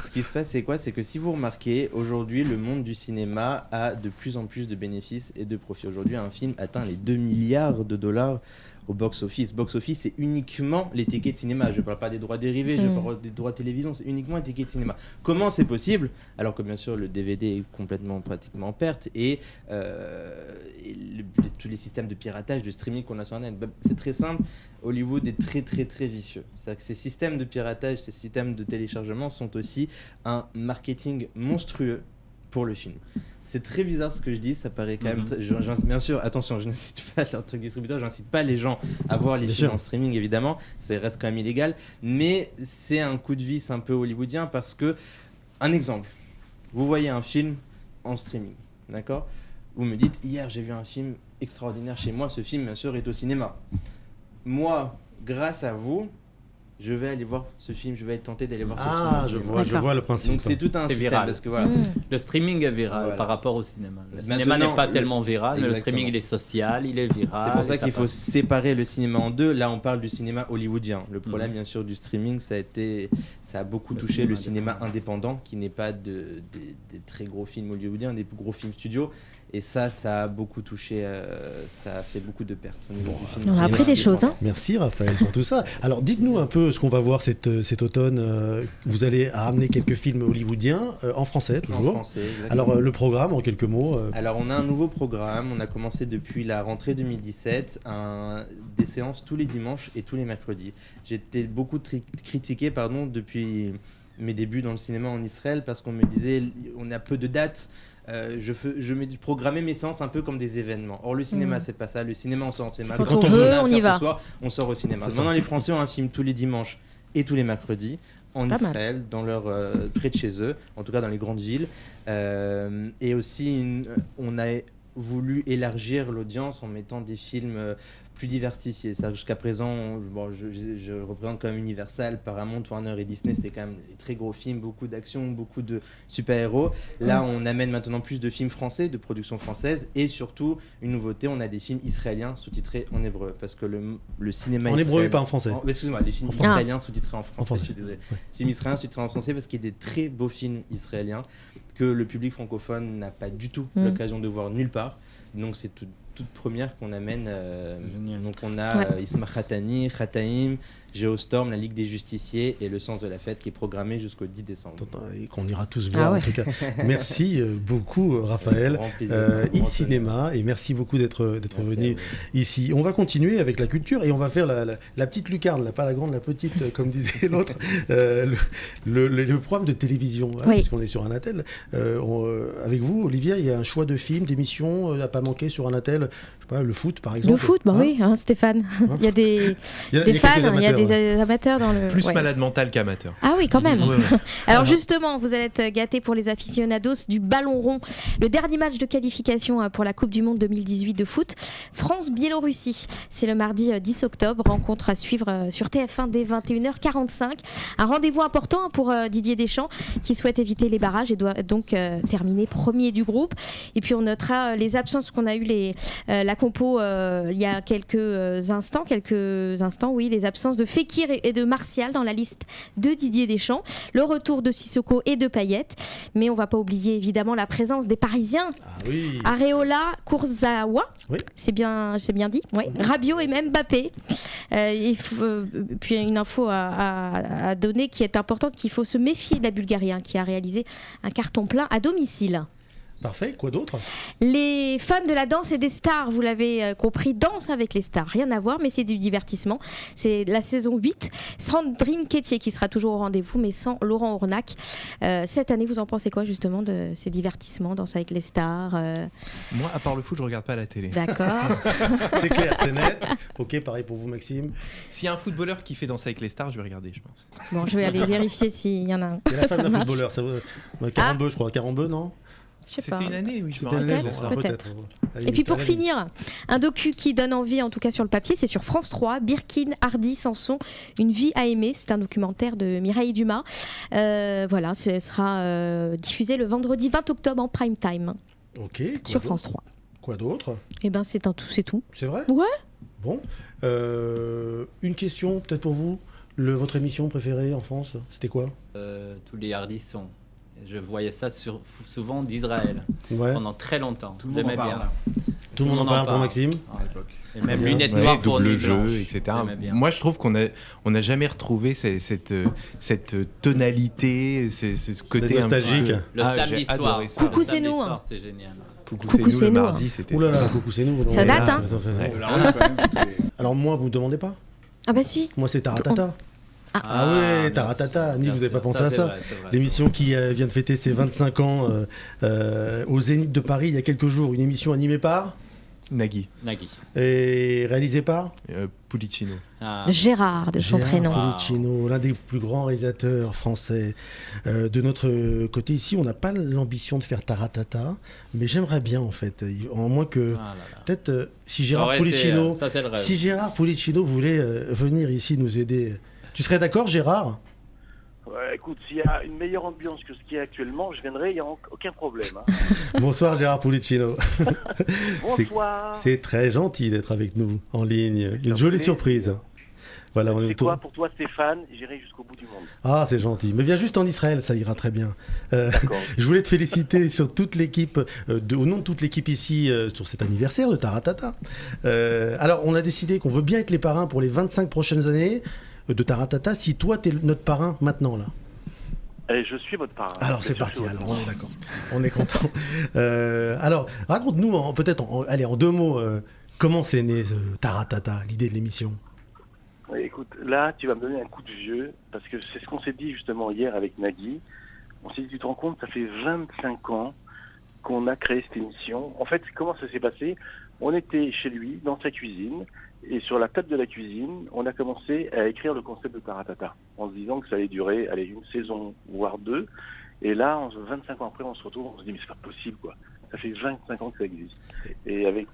Ce qui se passe, c'est quoi? C'est que si vous remarquez, aujourd'hui, le monde du cinéma a de plus en plus de bénéfices et de profits. Aujourd'hui, un film atteint les 2 milliards de dollars au box-office. Box-office, c'est uniquement les tickets de cinéma. Je ne parle pas des droits dérivés, je ne parle pas des droits de télévision, c'est uniquement les tickets de cinéma. Comment c'est possible? Alors que bien sûr, le DVD est pratiquement en perte, et tous les systèmes de piratage, de streaming qu'on a sur Internet, c'est très simple. Hollywood est très très très vicieux. C'est-à-dire que ces systèmes de piratage, ces systèmes de téléchargement sont aussi un marketing monstrueux pour le film. C'est très bizarre ce que je dis, ça paraît quand même... bien sûr, attention, je n'incite pas leur truc distributeur, j'incite pas les gens à voir les films en streaming, évidemment, ça reste quand même illégal, mais c'est un coup de vis un peu hollywoodien parce que, un exemple, vous voyez un film en streaming, d'accord? Vous me dites, hier j'ai vu un film extraordinaire chez moi, ce film bien sûr est au cinéma. Moi, grâce à vous, je vais aller voir ce film, je vais être tenté d'aller voir ce film. Je vois le principe. Donc c'est tout un système viral. parce que voilà. Le streaming est viral par rapport au cinéma. Le cinéma n'est pas tellement viral, mais le streaming il est social, il est viral. C'est pour ça qu'il faut séparer le cinéma en deux. Là, on parle du cinéma hollywoodien. Le problème, bien sûr, du streaming, ça a beaucoup touché le cinéma indépendant, qui n'est pas des très gros films hollywoodiens, des gros films studios. Et ça a beaucoup touché, ça a fait beaucoup de pertes au niveau du film. On a appris des choses. Merci Raphaël pour tout ça. Alors dites-nous un peu ce qu'on va voir cet automne. Vous allez ramener quelques films hollywoodiens, en français toujours. En français, exactement. Alors le programme en quelques mots. Alors on a un nouveau programme, on a commencé depuis la rentrée 2017, des séances tous les dimanches et tous les mercredis. J'ai été beaucoup critiqué depuis mes débuts dans le cinéma en Israël parce qu'on me disait on a peu de dates. Je me programmais mes séances un peu comme des événements. Or le cinéma c'est pas ça. Le cinéma on sort en cinéma. Quand on veut, on y va. Ce soir, on sort au cinéma. Maintenant les Français ont un film tous les dimanches et tous les mercredis en Israël, dans près de chez eux, en tout cas dans les grandes villes. Et aussi on a voulu élargir l'audience en mettant des films plus diversifiés. Jusqu'à présent, je représente quand même Universal, Paramount, Warner et Disney, c'était quand même des très gros films, beaucoup d'action, beaucoup de super-héros. Là, on amène maintenant plus de films français, de production française, et surtout, une nouveauté, on a des films israéliens sous-titrés en hébreu, parce que le cinéma en hébreu et pas en français. Excuse-moi, les films israéliens sous-titrés en français, je suis désolé. Films israéliens sous-titrés en français, parce qu'il y a des très beaux films israéliens que le public francophone n'a pas du tout l'occasion de voir nulle part. Donc c'est toute première qu'on amène. Donc on a Isma Khatani, Khataim, Geostorm, la Ligue des Justiciers et Le Sens de la Fête qui est programmé jusqu'au 10 décembre. Et qu'on ira tous voir en tout cas. Merci beaucoup Raphaël. E-Cinéma, et merci beaucoup d'être venu ici. On va continuer avec la culture et on va faire la petite lucarne, pas la grande, la petite, comme disait l'autre, le programme de télévision, puisqu'on est sur Anatel. Avec vous, Olivia, il y a un choix de films, d'émissions à pas manquer sur Anatel. Je sais pas, le foot par exemple. Le foot, oui, Stéphane. Il y a des fans, il y a des amateurs dans le... Plus malade mental qu'amateur. Ah oui, quand même. Alors justement, vous allez être gâtés pour les aficionados du ballon rond. Le dernier match de qualification pour la Coupe du Monde 2018 de foot, France-Biélorussie. C'est le mardi 10 octobre, rencontre à suivre sur TF1 dès 21h45. Un rendez-vous important pour Didier Deschamps qui souhaite éviter les barrages et doit donc terminer premier du groupe. Et puis on notera les absences qu'on a eu la compo il y a quelques instants, les absences de Fekir et de Martial dans la liste de Didier Deschamps, le retour de Sissoko et de Payet, mais on ne va pas oublier évidemment la présence des Parisiens, Areola, Kurzawa, c'est bien dit, Rabiot et même Mbappé. Puis une info à donner qui est importante, qu'il faut se méfier de la Bulgarie qui a réalisé un carton plein à domicile. Parfait, quoi d'autre? Les fans de la danse et des stars, vous l'avez compris, Danse avec les stars, rien à voir, mais c'est du divertissement. C'est la saison 8, Sandrine Quétier qui sera toujours au rendez-vous, mais sans Laurent Ournac. Cette année, vous en pensez quoi justement de ces divertissements, Danse avec les stars? Moi, à part le foot, je regarde pas la télé. D'accord. C'est clair, c'est net. Ok, pareil pour vous Maxime. S'il y a un footballeur qui fait Danse avec les stars, je vais regarder, je pense. Bon, je vais aller vérifier s'il y en a un. Il y a la femme d'un footballeur, Carambeu, je crois. Carambeu, non? Je sais pas. C'était une année, oui, je me Peut-être, rappelle. peut-être. Et puis pour finir, un docu qui donne envie, en tout cas sur le papier, c'est sur France 3, Birkin, Hardy, Sanson, Une vie à aimer. C'est un documentaire de Mireille Dumas. Voilà, ce sera diffusé le vendredi 20 octobre en prime time. Ok. Sur France 3. Quoi d'autre ? Eh ben c'est tout. C'est vrai ? Ouais. Bon. Une question peut-être pour vous. Votre émission préférée en France, c'était quoi ? Tous les Hardissons. Je voyais ça souvent d'Israël pendant très longtemps. Tout le monde en parle. Tout le monde en parle pour Maxime. À l'époque. Et même lunettes noires pour double nuit jeu, blanche. etc. Moi, je trouve qu'on n'a jamais retrouvé cette tonalité, ce côté nostalgique. Le samedi soir. Coucou, c'est nous. C'est génial. Coucou, c'est nous. Mardi, c'était Ouh là là, coucou, c'est nous. Ça date, hein. Alors moi, vous me demandez pas ? Ah bah si. Moi, c'est Taratata. Ah ouais, Taratata. Ni vous n'avez pas pensé à ça. L'émission qui vient de fêter ses 25 ans au Zénith de Paris il y a quelques jours. Une émission animée par Nagui. Et réalisée par Pulicino. Gérard, de son prénom. Pulicino, l'un des plus grands réalisateurs français. De notre côté ici, on n'a pas l'ambition de faire Taratata, mais j'aimerais bien en fait. En moins que peut-être si Gérard Pulicino voulait venir ici nous aider. Tu serais d'accord, Gérard ? Écoute, s'il y a une meilleure ambiance que ce qu'il y a actuellement, je viendrai, il n'y a aucun problème. Hein. Bonsoir Gérard Pulicino. Bonsoir. C'est très gentil d'être avec nous en ligne. Une jolie surprise. Voilà, on est autour. Pour toi, Stéphane, j'irai jusqu'au bout du monde. Ah, c'est gentil. Mais viens juste en Israël, ça ira très bien. Je voulais te féliciter sur toute l'équipe, au nom de toute l'équipe ici, sur cet anniversaire de Taratata. Alors, on a décidé qu'on veut bien être les parrains pour les 25 prochaines années de Taratata, si toi, tu es notre parrain maintenant, là. Et je suis votre parrain. Alors, c'est parti, alors, on est d'accord. On est content. Alors, raconte-nous, peut-être, en 2 mots, comment c'est né Taratata, l'idée de l'émission. Écoute, là, tu vas me donner un coup de vieux, parce que c'est ce qu'on s'est dit justement hier avec Nagui. On s'est dit, tu te rends compte, ça fait 25 ans qu'on a créé cette émission. En fait, comment ça s'est passé ? On était chez lui, dans sa cuisine, et sur la table de la cuisine, on a commencé à écrire le concept de Taratata, en se disant que ça allait durer une saison, voire 2. Et là, 25 ans après, on se retrouve, on se dit, mais c'est pas possible, quoi. Ça fait 25 ans que ça existe. Et avec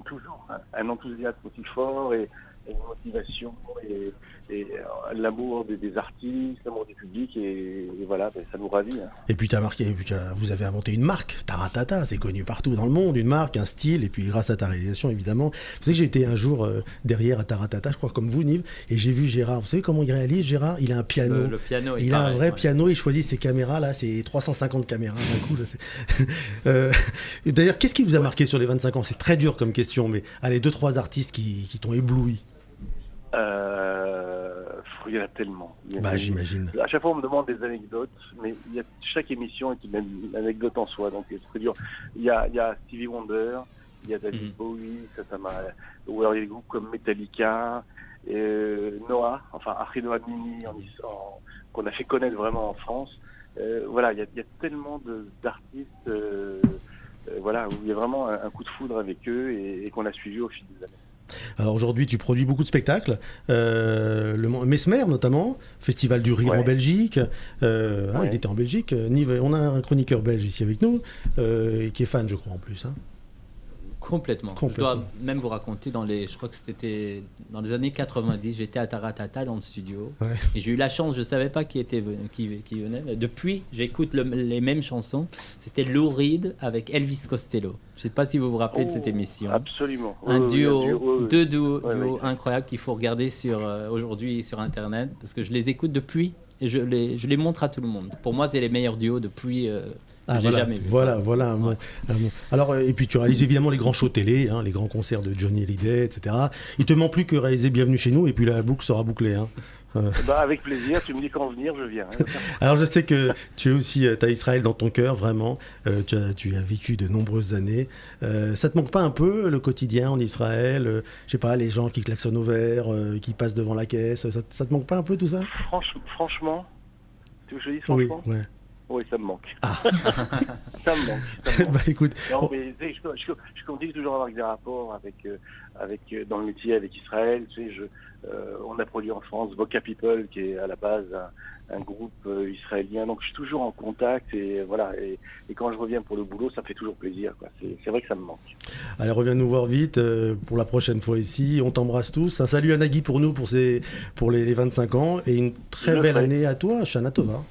toujours un enthousiasme aussi fort, et une motivation, et l'amour des artistes, l'amour du public, et voilà, ça nous ravit. Hein. Et puis vous avez inventé une marque, Taratata, c'est connu partout dans le monde, une marque, un style, et puis grâce à ta réalisation, évidemment. Vous savez que j'ai été un jour derrière à Taratata, je crois comme vous, Nive, et j'ai vu Gérard. Vous savez comment il réalise, Gérard ? Il a un piano. Le piano il a un vrai piano, il choisit ses caméras, là, c'est 350 caméras d'un coup. Là, et d'ailleurs, qu'est-ce qui vous a marqué sur les 25 ans ? C'est très dur comme question, mais allez, 2-3 artistes qui t'ont ébloui. Il y en a tellement. J'imagine. À chaque fois, on me demande des anecdotes, mais chaque émission est une anecdote en soi, donc c'est très dur. Il y a Stevie Wonder, il y a David Bowie, ou alors il y a des groupes comme Metallica, Noah, Achri Noah Mini, qu'on a fait connaître vraiment en France. Voilà, il y a tellement d'artistes, où il y a vraiment un coup de foudre avec eux et qu'on a suivi au fil des années. Alors aujourd'hui, tu produis beaucoup de spectacles, le Mesmer notamment, Festival du Rire en Belgique. Il était en Belgique. Nive, on a un chroniqueur belge ici avec nous, qui est fan, je crois, en plus. Hein. Complètement. Je dois même vous raconter, je crois que c'était dans les années 90, j'étais à Taratata dans le studio, et j'ai eu la chance, je ne savais pas qui venait. Depuis, j'écoute les mêmes chansons. C'était Lou Reed avec Elvis Costello. Je ne sais pas si vous vous rappelez de cette émission. Absolument. Deux duos incroyables qu'il faut regarder aujourd'hui sur Internet, parce que je les écoute depuis et je les montre à tout le monde. Pour moi, c'est les meilleurs duos depuis... j'ai jamais vu. Voilà un mot. Alors, et puis tu réalises évidemment les grands shows télé, les grands concerts de Johnny Hallyday, etc. Il te manque plus que réaliser Bienvenue chez nous, et puis la boucle sera bouclée. Hein. Avec plaisir, tu me dis quand venir, je viens. Alors je sais que tu es aussi, t'as Israël dans ton cœur, vraiment. Tu as vécu de nombreuses années. Ça te manque pas un peu le quotidien en Israël, je sais pas, les gens qui klaxonnent au vert, qui passent devant la caisse, ça te manque pas un peu tout ça ? Franchement, tu veux que je dise franchement ? Oui, ouais. Oui, ça me manque. Ah. Ça me manque. Bah écoute, non, mais tu sais, je continue toujours à avoir des rapports avec dans le métier avec Israël. Tu sais, on a produit en France Voca People, qui est à la base un groupe israélien. Donc je suis toujours en contact et voilà. Et quand je reviens pour le boulot, ça me fait toujours plaisir, quoi. C'est vrai que ça me manque. Allez, reviens nous voir vite pour la prochaine fois ici. On t'embrasse tous. Un salut à Nagui pour nous pour les 25 ans et une très belle année à toi, Shana Tova.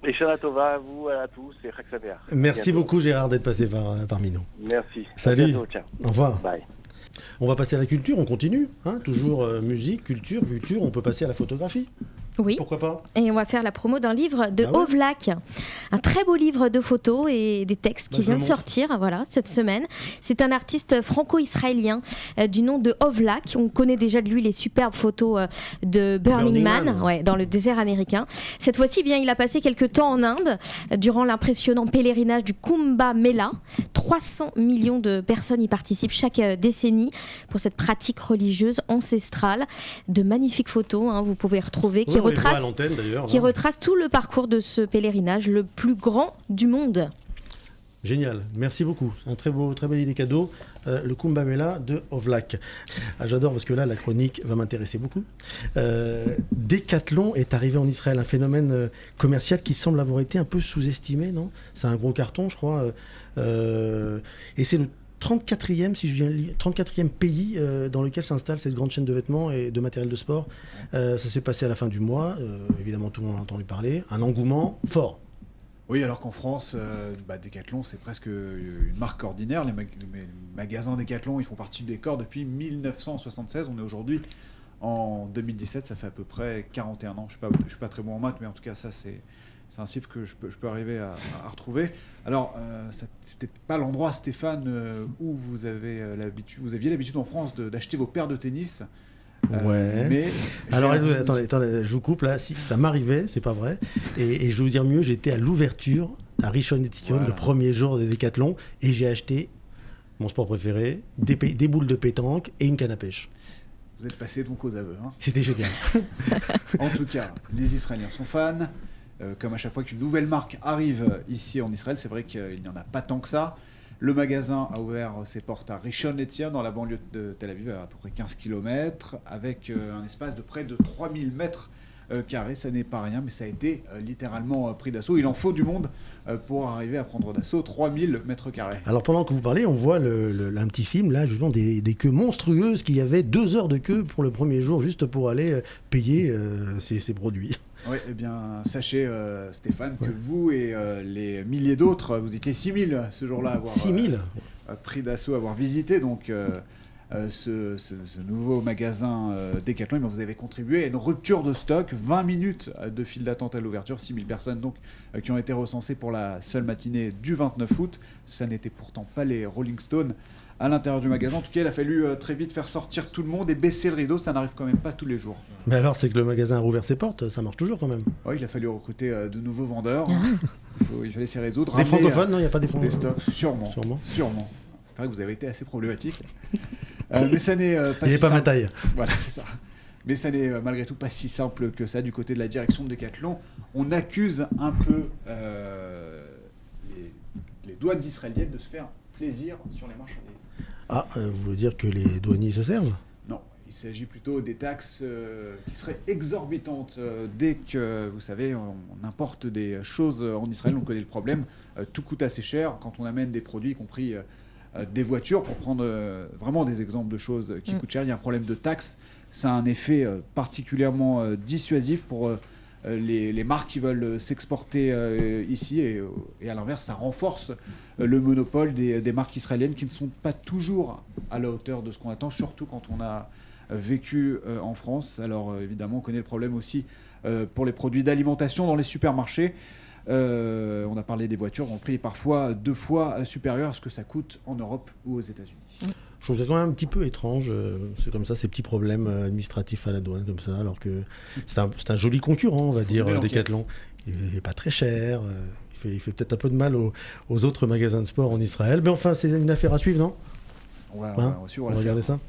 Et Shana Tova à vous, à tous, et Chag Sameach. Merci beaucoup Gérard d'être passé parmi nous. Merci. Salut. À bientôt, ciao. Au revoir. Bye. On va passer à la culture, on continue. Toujours musique, culture, on peut passer à la photographie. Oui. Pourquoi pas ? Et on va faire la promo d'un livre de Ovlak, un très beau livre de photos et des textes qui vient de sortir cette semaine. C'est un artiste franco-israélien du nom de Ovlak. On connaît déjà de lui les superbes photos de Burning Man. Dans le désert américain. Cette fois-ci, il a passé quelques temps en Inde durant l'impressionnant pèlerinage du Kumbh Mela. 300 millions de personnes y participent chaque décennie pour cette pratique religieuse ancestrale. De magnifiques photos, vous pouvez retrouver, qui retrace tout le parcours de ce pèlerinage, le plus grand du monde. Génial, merci beaucoup. Un très bel idée cadeau, le Kumbh Mela de Ovlak. J'adore parce que là, la chronique va m'intéresser beaucoup. Decathlon est arrivé en Israël, un phénomène commercial qui semble avoir été un peu sous-estimé, non ? C'est un gros carton, je crois. Et c'est le 34e pays dans lequel s'installe cette grande chaîne de vêtements et de matériel de sport. Ça s'est passé à la fin du mois. Évidemment, tout le monde a entendu parler. Un engouement fort. Oui, alors qu'en France, Decathlon, c'est presque une marque ordinaire. Les magasins Decathlon, ils font partie du décor depuis 1976. On est aujourd'hui en 2017. Ça fait à peu près 41 ans. Je suis pas très bon en maths, mais en tout cas, ça, c'est un chiffre que je peux arriver à retrouver. Alors, c'est peut-être pas l'endroit, Stéphane, où vous aviez l'habitude en France d'acheter vos paires de tennis. Mais alors, attendez, je vous coupe là. Si ça m'arrivait, c'est pas vrai. Et je vais vous dire mieux, j'étais à l'ouverture à Rishon LeZion le premier jour des Decathlon et j'ai acheté mon sport préféré, des boules de pétanque et une canne à pêche. Vous êtes passé donc aux aveux. C'était génial. En tout cas, les Israéliens sont fans. Comme à chaque fois qu'une nouvelle marque arrive ici en Israël, c'est vrai qu'il n'y en a pas tant que ça. Le magasin a ouvert ses portes à Rishon LeZion, dans la banlieue de Tel Aviv, à peu près 15 km, avec un espace de près de 3000 mètres carrés. Ça n'est pas rien, mais ça a été littéralement pris d'assaut. Il en faut du monde pour arriver à prendre d'assaut 3000 mètres carrés. Alors pendant que vous parlez, on voit un petit film, là, justement, des queues monstrueuses, qu'il y avait 2 heures de queue pour le premier jour, juste pour aller payer ces produits. Oui, eh bien, sachez, Stéphane, que vous et les milliers d'autres, vous étiez 6000 ce jour-là à avoir pris d'assaut, à avoir visité donc, ce nouveau magasin Decathlon. Vous avez contribué à une rupture de stock, 20 minutes de file d'attente à l'ouverture, 6000 personnes donc, qui ont été recensées pour la seule matinée du 29 août. Ça n'était pourtant pas les Rolling Stones à l'intérieur du magasin. En tout cas, il a fallu très vite faire sortir tout le monde et baisser le rideau. Ça n'arrive quand même pas tous les jours. Mais alors, c'est que le magasin a rouvert ses portes. Ça marche toujours quand même. Oui, il a fallu recruter de nouveaux vendeurs. Il fallait s'y résoudre. Des francophones, non ? Il n'y a pas des stocks. Sûrement. C'est vrai que vous avez été assez problématique. Mais ça n'est pas il n'est si pas simple. Ma taille. Voilà, c'est ça. Mais ça n'est malgré tout pas si simple que ça du côté de la direction de Decathlon. On accuse un peu les douanes israéliennes de se faire plaisir sur les marchandises. Ah, vous voulez dire que les douaniers se servent ? Non, il s'agit plutôt des taxes qui seraient exorbitantes. Dès que, vous savez, on importe des choses en Israël, on connaît le problème, tout coûte assez cher quand on amène des produits, y compris des voitures, pour prendre vraiment des exemples de choses qui coûtent cher. Il y a un problème de taxes, ça a un effet particulièrement dissuasif pour les marques qui veulent s'exporter ici et à l'inverse, ça renforce le monopole des marques israéliennes qui ne sont pas toujours à la hauteur de ce qu'on attend, surtout quand on a vécu en France. Alors évidemment, on connaît le problème aussi pour les produits d'alimentation dans les supermarchés. On a parlé des voitures, dont le prix est parfois 2 fois supérieur à ce que ça coûte en Europe ou aux États-Unis. Je trouve ça quand même un petit peu étrange, c'est comme ça, ces petits problèmes administratifs à la douane, comme ça, alors que c'est un joli concurrent, on va dire, Decathlon. Il n'est pas très cher, il fait peut-être un peu de mal aux autres magasins de sport en Israël, mais enfin, c'est une affaire à suivre, non ? On va suivre on va regarder ça.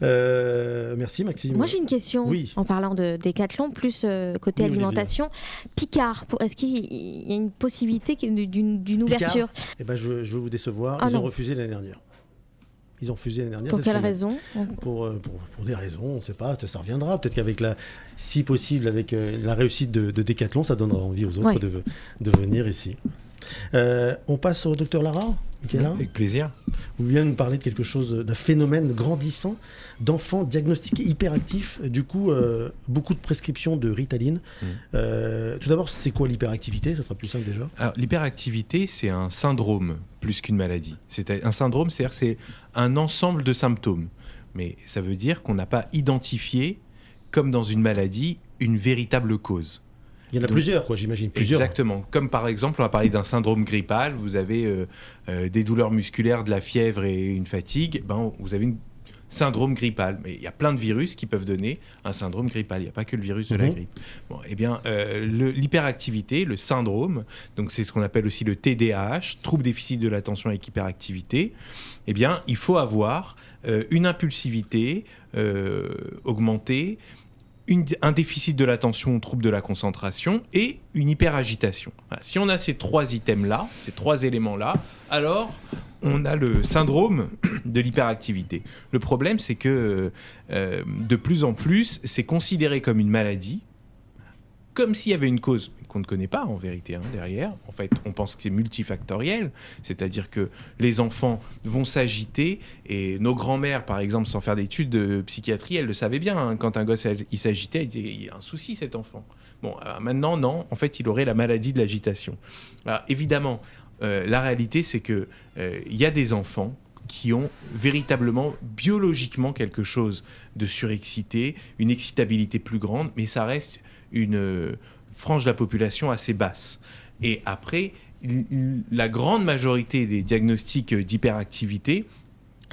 Merci Maxime. Moi j'ai une question, en parlant de Décathlon, plus côté alimentation. Picard, est-ce qu'il y a une possibilité d'une ouverture? Je veux vous décevoir, ils ont refusé l'année dernière. Pour quelle raison? Pour des raisons, on ne sait pas, ça reviendra. Peut-être qu'avec si possible, avec la réussite de Décathlon, ça donnera envie aux autres de venir ici. On passe au docteur Lara, qui est là. Avec plaisir. Vous vouliez nous parler de quelque chose, d'un phénomène grandissant d'enfants diagnostiqués hyperactifs. Du coup, beaucoup de prescriptions de Ritaline. Tout d'abord, c'est quoi l'hyperactivité? Ça sera plus simple déjà. Alors, l'hyperactivité, c'est un syndrome plus qu'une maladie. Un syndrome, c'est-à-dire c'est un ensemble de symptômes. Mais ça veut dire qu'on n'a pas identifié, comme dans une maladie, une véritable cause. Il y en a plusieurs, j'imagine. Exactement. Comme par exemple, on va parler d'un syndrome grippal. Vous avez des douleurs musculaires, de la fièvre et une fatigue. Vous avez un syndrome grippal. Mais il y a plein de virus qui peuvent donner un syndrome grippal. Il n'y a pas que le virus de la grippe. L'hyperactivité, le syndrome, donc c'est ce qu'on appelle aussi le TDAH, trouble déficit de l'attention avec hyperactivité. Il faut avoir une impulsivité augmentée, un déficit de l'attention, trouble de la concentration et une hyperagitation. Voilà. Si on a ces trois items-là, ces trois éléments-là, alors on a le syndrome de l'hyperactivité. Le problème, c'est que de plus en plus, c'est considéré comme une maladie, comme s'il y avait une cause qu'on ne connaît pas en vérité derrière. En fait, on pense que c'est multifactoriel, c'est-à-dire que les enfants vont s'agiter et nos grands-mères, par exemple, sans faire d'études de psychiatrie, elles le savaient bien. Quand un gosse il s'agitait, il y a un souci cet enfant. Maintenant, non, en fait, il aurait la maladie de l'agitation. Alors, évidemment, la réalité, c'est que il y a des enfants qui ont véritablement, biologiquement, quelque chose de surexcité, une excitabilité plus grande, mais ça reste une frange de la population assez basse. Et après, la grande majorité des diagnostics d'hyperactivité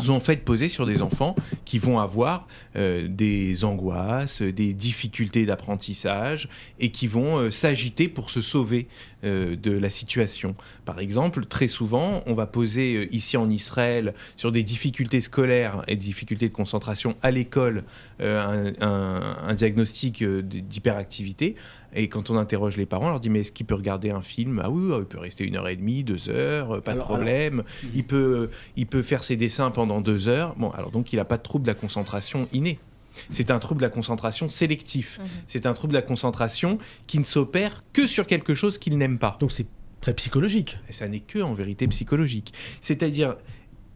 sont en fait posés sur des enfants qui vont avoir des angoisses, des difficultés d'apprentissage et qui vont s'agiter pour se sauver de la situation. Par exemple, très souvent, on va poser ici en Israël sur des difficultés scolaires et des difficultés de concentration à l'école un diagnostic d'hyperactivité. Et quand on interroge les parents, on leur dit mais est-ce qu'il peut regarder un film? Ah oui, il peut rester 1h30, 2 heures, pas de problème. Il peut faire ses dessins pendant 2 heures. Donc il n'a pas de trouble de la concentration inné. C'est un trouble de la concentration sélectif. C'est un trouble de la concentration qui ne s'opère que sur quelque chose qu'il n'aime pas. Donc c'est très psychologique. Et ça n'est que en vérité psychologique. C'est-à-dire,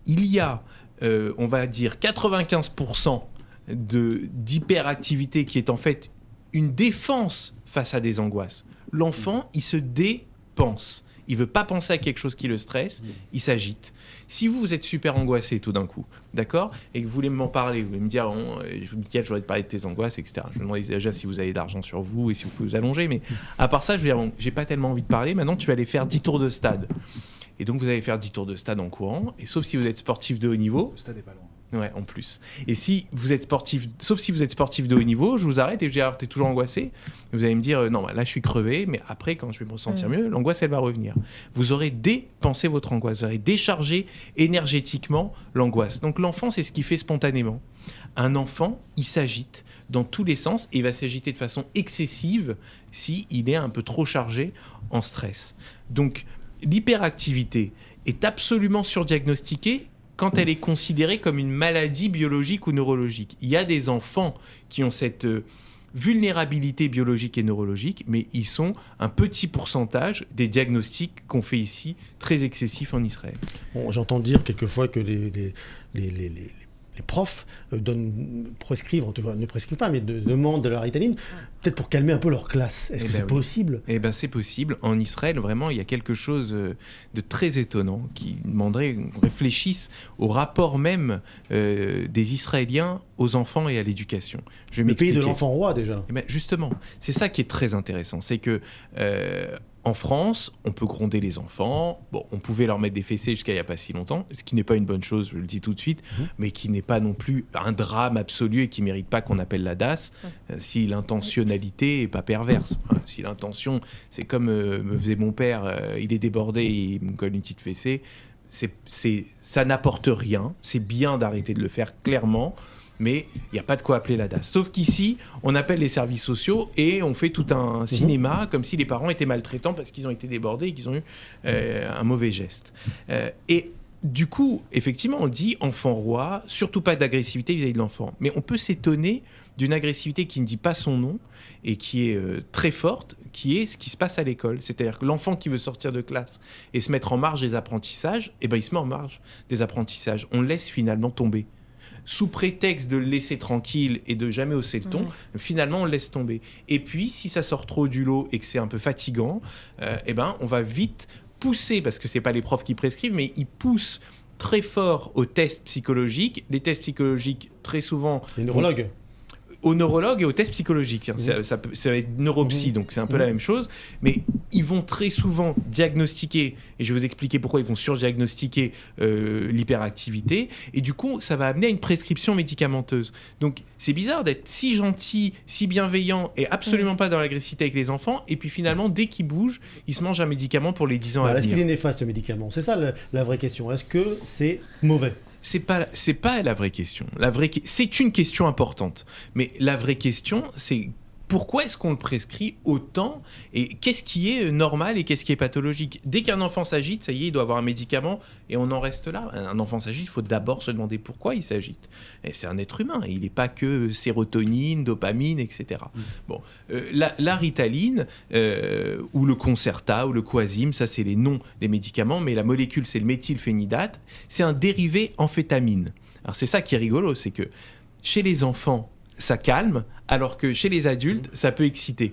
il y a, on va dire, 95% d'hyperactivité qui est en fait une défense face à des angoisses. L'enfant, il se dépense. Il ne veut pas penser à quelque chose qui le stresse, il s'agite. Si vous êtes super angoissé tout d'un coup, d'accord, et que vous voulez m'en parler, vous voulez me dire, Mickaël, j'aurais te parler de tes angoisses, etc. Je me demandais déjà si vous avez de l'argent sur vous et si vous pouvez vous allonger, mais à part ça, je veux dire, j'ai pas tellement envie de parler. Maintenant, tu vas aller faire 10 tours de stade. Et donc, vous allez faire 10 tours de stade en courant, et sauf si vous êtes sportif de haut niveau. Le stade n'est pas loin. Ouais, en plus. Et si vous êtes sportif, sauf si vous êtes sportif de haut niveau, je vous arrête et je dis alors t'es toujours angoissé. Vous allez me dire non, là je suis crevé, mais après quand je vais me sentir mieux, l'angoisse elle va revenir. Vous aurez dépensé votre angoisse, vous aurez déchargé énergétiquement l'angoisse. Donc l'enfant c'est ce qu'il fait spontanément. Un enfant, il s'agite dans tous les sens et il va s'agiter de façon excessive si il est un peu trop chargé en stress. Donc l'hyperactivité est absolument surdiagnostiquée quand elle est considérée comme une maladie biologique ou neurologique. Il y a des enfants qui ont cette vulnérabilité biologique et neurologique, mais ils sont un petit pourcentage des diagnostics qu'on fait ici, très excessifs en Israël. Bon, j'entends dire quelquefois que les profs prescrivent, en tout cas, ne prescrivent pas, mais demandent de la Ritaline, peut-être pour calmer un peu leur classe. Est-ce que c'est possible ? Eh bien, c'est possible. En Israël, vraiment, il y a quelque chose de très étonnant qui demanderait qu'on réfléchisse au rapport même des Israéliens aux enfants et à l'éducation. Le pays de l'enfant roi, déjà. Eh bien, justement, c'est ça qui est très intéressant. C'est que en France, on peut gronder les enfants. Bon, on pouvait leur mettre des fessées jusqu'à il n'y a pas si longtemps, ce qui n'est pas une bonne chose, je le dis tout de suite, mais qui n'est pas non plus un drame absolu et qui ne mérite pas qu'on appelle la DAS si l'intentionnalité n'est pas perverse. Enfin, si l'intention, c'est comme me faisait mon père, il est débordé, il me colle une petite fessée, ça n'apporte rien. C'est bien d'arrêter de le faire, clairement. mais il n'y a pas de quoi appeler la DAS. Sauf qu'ici, on appelle les services sociaux et on fait tout un cinéma comme si les parents étaient maltraitants parce qu'ils ont été débordés et qu'ils ont eu un mauvais geste. Et du coup, effectivement, on dit enfant roi, surtout pas d'agressivité vis-à-vis de l'enfant. Mais on peut s'étonner d'une agressivité qui ne dit pas son nom et qui est très forte, qui est ce qui se passe à l'école. C'est-à-dire que l'enfant qui veut sortir de classe et se mettre en marge des apprentissages, eh ben, il se met en marge des apprentissages. On le laisse finalement tomber. Sous prétexte de le laisser tranquille et de jamais hausser le ton, finalement on le laisse tomber. Et puis, si ça sort trop du lot et que c'est un peu fatigant, eh ben, on va vite pousser, parce que ce n'est pas les profs qui prescrivent, mais ils poussent très fort aux tests psychologiques. Les tests psychologiques, très souvent... Les neurologues aux neurologues et aux tests psychologiques. Ça va être neuropsy, donc c'est un peu la même chose. Mais ils vont très souvent diagnostiquer, et je vais vous expliquer pourquoi ils vont surdiagnostiquer l'hyperactivité. Et du coup, ça va amener à une prescription médicamenteuse. Donc c'est bizarre d'être si gentil, si bienveillant et absolument pas dans l'agressivité avec les enfants. Et puis finalement, dès qu'ils bougent, ils se mangent un médicament pour les 10 ans à venir. Est-ce qu'il est néfaste, ce médicament ? C'est ça la vraie question. Est-ce que c'est mauvais ? C'est pas la vraie question. C'est une question importante. Mais la vraie question, c'est pourquoi est-ce qu'on le prescrit autant et qu'est-ce qui est normal et qu'est-ce qui est pathologique ? Dès qu'un enfant s'agite, ça y est, il doit avoir un médicament et on en reste là. Un enfant s'agite, il faut d'abord se demander pourquoi il s'agite. Et c'est un être humain, il n'est pas que sérotonine, dopamine, etc. Bon, la Ritaline ou le Concerta ou le Coasim, ça c'est les noms des médicaments, mais la molécule c'est le méthylphénidate, c'est un dérivé amphétamine. Alors c'est ça qui est rigolo, c'est que chez les enfants, ça calme, alors que chez les adultes, ça peut exciter.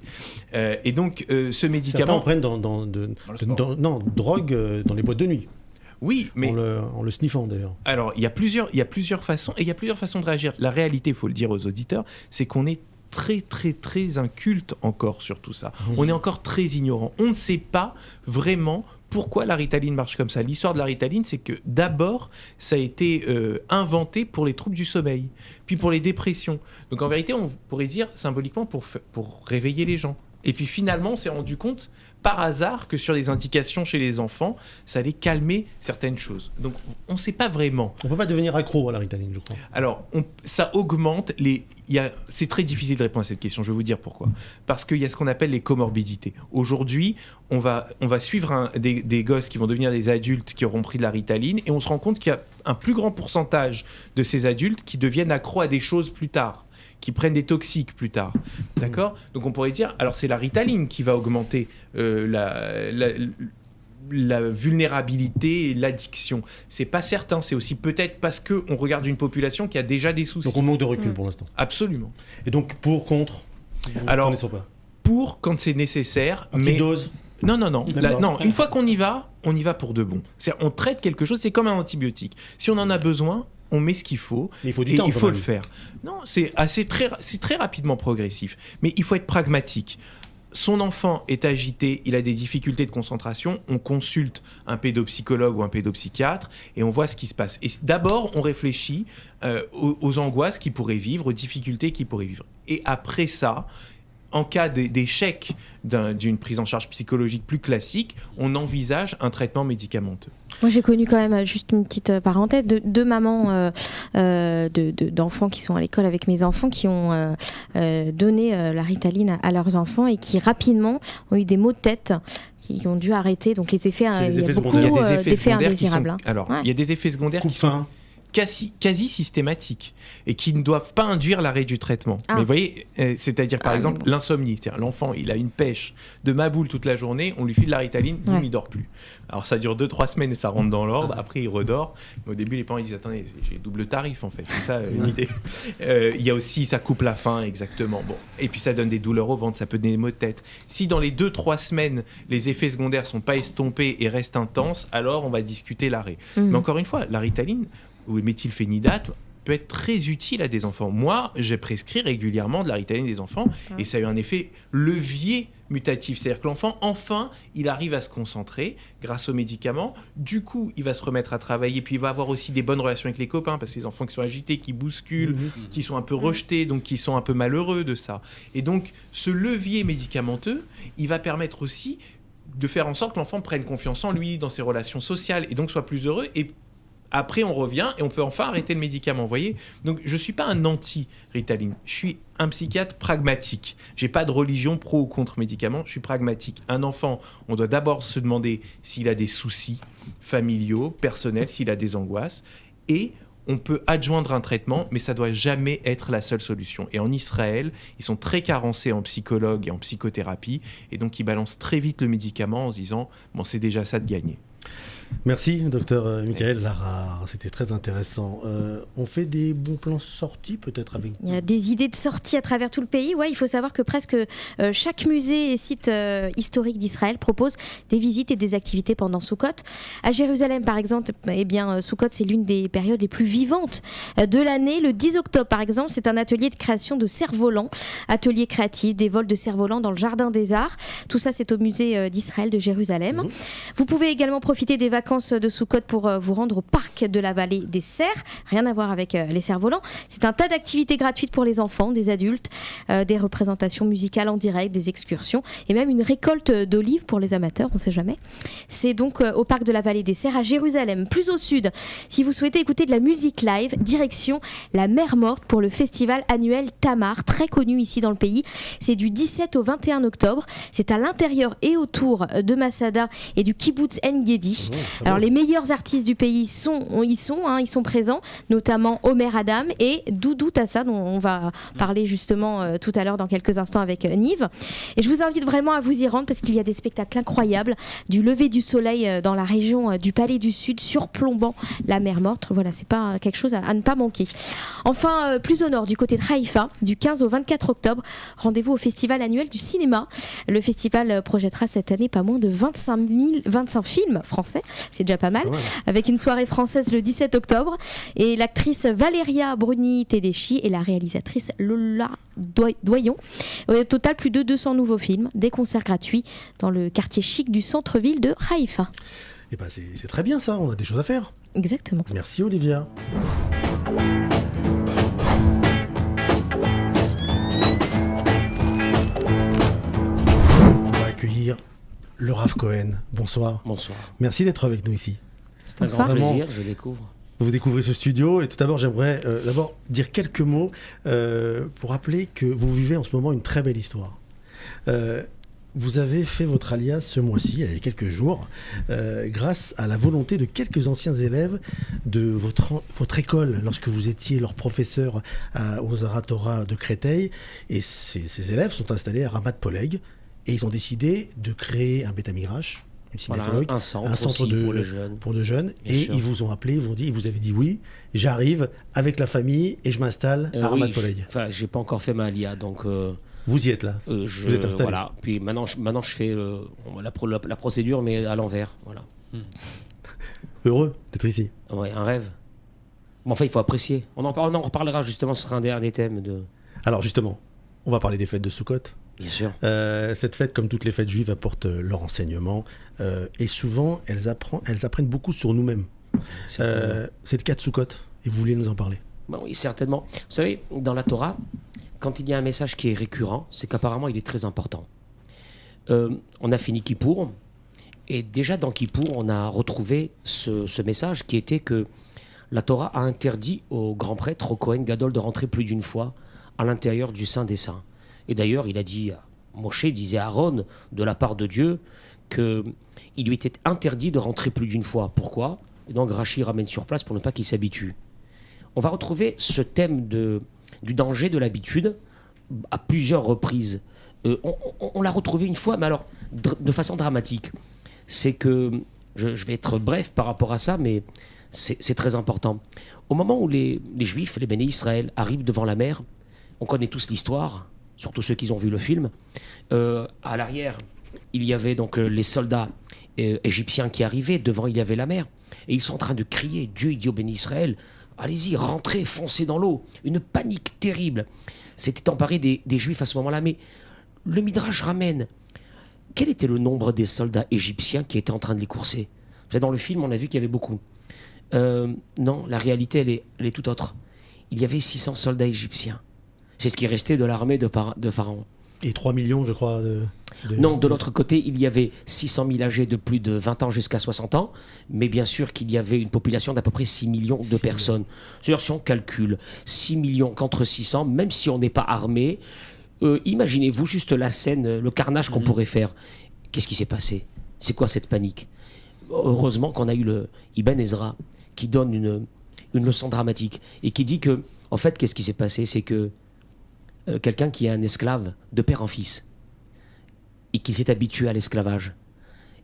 Et donc, ce médicament... Certains en prennent drogue dans les boîtes de nuit. Oui, mais... En le sniffant, d'ailleurs. Alors, il y a plusieurs façons, et il y a plusieurs façons de réagir. La réalité, il faut le dire aux auditeurs, c'est qu'on est très, très, très inculte encore sur tout ça. On est encore très ignorant. On ne sait pas vraiment... Pourquoi la Ritaline marche comme ça ? L'histoire de la Ritaline, c'est que d'abord, ça a été inventé pour les troubles du sommeil, puis pour les dépressions. Donc en vérité, on pourrait dire symboliquement pour réveiller les gens. Et puis finalement, on s'est rendu compte, par hasard, que sur les indications chez les enfants, ça allait calmer certaines choses. Donc on ne sait pas vraiment. On ne peut pas devenir accro à la Ritaline, je crois. Alors, ça augmente c'est très difficile de répondre à cette question, je vais vous dire pourquoi. Parce qu'il y a ce qu'on appelle les comorbidités. Aujourd'hui, on va suivre des gosses qui vont devenir des adultes qui auront pris de la Ritaline et on se rend compte qu'il y a un plus grand pourcentage de ces adultes qui deviennent accros à des choses plus tard, qui prennent des toxiques plus tard. D'accord ? Donc on pourrait dire, alors c'est la Ritaline qui va augmenter la vulnérabilité et l'addiction. C'est pas certain, c'est aussi peut-être parce qu'on regarde une population qui a déjà des soucis. Donc on manque de recul pour l'instant. Absolument. Et donc pour, contre ? Alors, pour quand c'est nécessaire, mais... Petite dose ? Non. Une fois qu'on y va, on y va pour de bon. C'est-à-dire, on traite quelque chose, c'est comme un antibiotique. Si on en a besoin, on met ce qu'il faut. Mais il faut du temps, il faut le faire. Non, c'est très rapidement progressif. Mais il faut être pragmatique. Son enfant est agité, il a des difficultés de concentration, on consulte un pédopsychologue ou un pédopsychiatre et on voit ce qui se passe. Et d'abord, on réfléchit aux angoisses qu'il pourrait vivre, aux difficultés qu'il pourrait vivre. Et après ça, en cas d'échec d'une prise en charge psychologique plus classique, on envisage un traitement médicamenteux. Moi, j'ai connu quand même, juste une petite parenthèse, deux mamans d'enfants qui sont à l'école avec mes enfants qui ont donné la Ritaline à leurs enfants et qui rapidement ont eu des maux de tête qui ont dû arrêter. Donc les effets, il y a beaucoup d'effets indésirables. Il y a des effets secondaires qui sont quasi systématiques et qui ne doivent pas induire l'arrêt du traitement. Mais vous voyez, c'est-à-dire par exemple l'insomnie, c'est-à-dire l'enfant il a une pêche de maboule toute la journée, on lui file de la Ritaline, boum, il dort plus. Alors ça dure 2-3 semaines et ça rentre dans l'ordre, après il redort. Mais au début les parents ils disent attendez, j'ai double tarif en fait, c'est ça une idée. Il y a aussi, ça coupe la faim exactement. Bon. Et puis ça donne des douleurs au ventre, ça peut donner des maux de tête. Si dans les 2-3 semaines les effets secondaires sont pas estompés et restent intenses, alors on va discuter l'arrêt. Mais encore une fois, la Ritaline ou le méthylphénidate peut être très utile à des enfants. Moi, j'ai prescrit régulièrement de la Ritaline des enfants et ça a eu un effet levier mutatif. C'est-à-dire que l'enfant, enfin, il arrive à se concentrer grâce aux médicaments. Du coup, il va se remettre à travailler. Puis, il va avoir aussi des bonnes relations avec les copains parce que les enfants qui sont agités, qui bousculent, qui sont un peu rejetés, donc qui sont un peu malheureux de ça. Et donc, ce levier médicamenteux, il va permettre aussi de faire en sorte que l'enfant prenne confiance en lui, dans ses relations sociales et donc soit plus heureux et après on revient et on peut enfin arrêter le médicament, vous voyez. Donc je suis pas un anti-Ritaline, je suis un psychiatre pragmatique. J'ai pas de religion pro ou contre médicaments, je suis pragmatique. Un enfant, on doit d'abord se demander s'il a des soucis familiaux, personnels, s'il a des angoisses, et on peut adjoindre un traitement, mais ça doit jamais être la seule solution. Et en Israël, ils sont très carencés en psychologue et en psychothérapie, et donc ils balancent très vite le médicament en se disant « bon, c'est déjà ça de gagner ». Merci, docteur Michael Larare, c'était très intéressant. On fait des bons plans sortis peut-être avec... Il y a des idées de sortie à travers tout le pays. Ouais, il faut savoir que presque chaque musée et site historique d'Israël propose des visites et des activités pendant Sukkot. À Jérusalem, par exemple, Sukkot, c'est l'une des périodes les plus vivantes de l'année. Le 10 octobre, par exemple, c'est un atelier de création de cerfs-volants, atelier créatif, des vols de cerfs-volants dans le Jardin des Arts. Tout ça, c'est au musée d'Israël de Jérusalem. Vous pouvez également profiter des vacances de Sukkot pour vous rendre au parc de la vallée des cerfs. Rien à voir avec les cerfs-volants. C'est un tas d'activités gratuites pour les enfants, des adultes, des représentations musicales en direct, des excursions et même une récolte d'olives pour les amateurs, on ne sait jamais. C'est donc au parc de la vallée des cerfs à Jérusalem. Plus au sud, si vous souhaitez écouter de la musique live, direction la Mer Morte pour le festival annuel Tamar, très connu ici dans le pays. C'est du 17 au 21 octobre. C'est à l'intérieur et autour de Masada et du kibbutz En-Gedi. Alors les meilleurs artistes du pays ils sont présents, notamment Omer Adam et Doudou Tassa, dont on va parler justement tout à l'heure dans quelques instants avec Nive. Et je vous invite vraiment à vous y rendre parce qu'il y a des spectacles incroyables, du lever du soleil dans la région du Palais du Sud, surplombant la mer Morte. Voilà, c'est pas quelque chose à ne pas manquer. Enfin, plus au nord, du côté de Haïfa, du 15 au 24 octobre, rendez-vous au festival annuel du cinéma. Le festival projettera cette année pas moins de 25 films français. C'est déjà pas mal, avec une soirée française le 17 octobre. Et l'actrice Valéria Bruni-Tedeschi et la réalisatrice Lola Doyon. Au total, plus de 200 nouveaux films, des concerts gratuits dans le quartier chic du centre-ville de Haïfa. Eh ben c'est très bien ça, on a des choses à faire. Exactement. Merci Olivia. On va accueillir le Rav Cohen. Bonsoir. Bonsoir. Merci d'être avec nous ici. C'est un grand plaisir, je découvre. Vous découvrez ce studio et tout d'abord j'aimerais dire quelques mots pour rappeler que vous vivez en ce moment une très belle histoire. Vous avez fait votre alias ce mois-ci, il y a quelques jours, grâce à la volonté de quelques anciens élèves de votre école, lorsque vous étiez leur professeur au Zahara Torah de Créteil. Et ces élèves sont installés à Ramat Poleg et ils ont décidé de créer un Beth Midrash, une synagogue, un centre pour de jeunes. Et sûr. Ils vous ont appelé, ils vous avez dit oui, j'arrive avec la famille et je m'installe à Ramat Poleg. Enfin, j'ai pas encore fait ma alia, donc... Vous y êtes là, vous êtes installé. Voilà. Puis maintenant je fais la procédure, mais à l'envers. Voilà. Heureux d'être ici. Ouais, un rêve. Mais enfin, il faut apprécier. On en reparlera justement, ce sera un des thèmes de... Alors justement, on va parler des fêtes de Sukkot. Bien sûr. Cette fête, comme toutes les fêtes juives, apporte leur enseignement. Et souvent, elles apprennent beaucoup sur nous-mêmes. C'est le cas de Sukkot. Et vous voulez nous en parler? Oui, certainement. Vous savez, dans la Torah, quand il y a un message qui est récurrent, c'est qu'apparemment il est très important. On a fini Kippour, et déjà dans Kippour, on a retrouvé ce message qui était que la Torah a interdit au grand prêtre, au Kohen Gadol, de rentrer plus d'une fois à l'intérieur du Saint des Saints. Et d'ailleurs, il a dit, Moshe disait à Aaron, de la part de Dieu, qu'il lui était interdit de rentrer plus d'une fois. Pourquoi? Et donc Rachi ramène sur place pour ne pas qu'il s'habitue. On va retrouver ce thème du danger de l'habitude à plusieurs reprises. On l'a retrouvé une fois, mais alors de façon dramatique. C'est que, je vais être bref par rapport à ça, mais c'est très important. Au moment où les Juifs, les Béné Israël, arrivent devant la mer, on connaît tous l'histoire, surtout ceux qui ont vu le film. À l'arrière, il y avait donc les soldats égyptiens qui arrivaient, devant il y avait la mer, et ils sont en train de crier, Dieu, il dit aux Béné Israël, allez-y, rentrez, foncez dans l'eau. Une panique terrible. C'était emparé des Juifs à ce moment-là. Mais le Midrash ramène. Quel était le nombre des soldats égyptiens qui étaient en train de les courser? Dans le film, on a vu qu'il y avait beaucoup. Non, la réalité, elle est tout autre. Il y avait 600 soldats égyptiens. C'est ce qui restait de l'armée de Pharaon. Et 3 millions, je crois. Non, de l'autre côté, il y avait 600 000 âgés de plus de 20 ans jusqu'à 60 ans, mais bien sûr qu'il y avait une population d'à peu près 6 millions de personnes. C'est-à-dire, si on calcule 6 millions contre 600, même si on n'est pas armé, imaginez-vous juste la scène, le carnage qu'on pourrait faire. Qu'est-ce qui s'est passé? C'est quoi cette panique? Heureusement qu'on a eu le Ibn Ezra qui donne une leçon dramatique et qui dit que, en fait, qu'est-ce qui s'est passé? C'est que quelqu'un qui est un esclave de père en fils et qui s'est habitué à l'esclavage,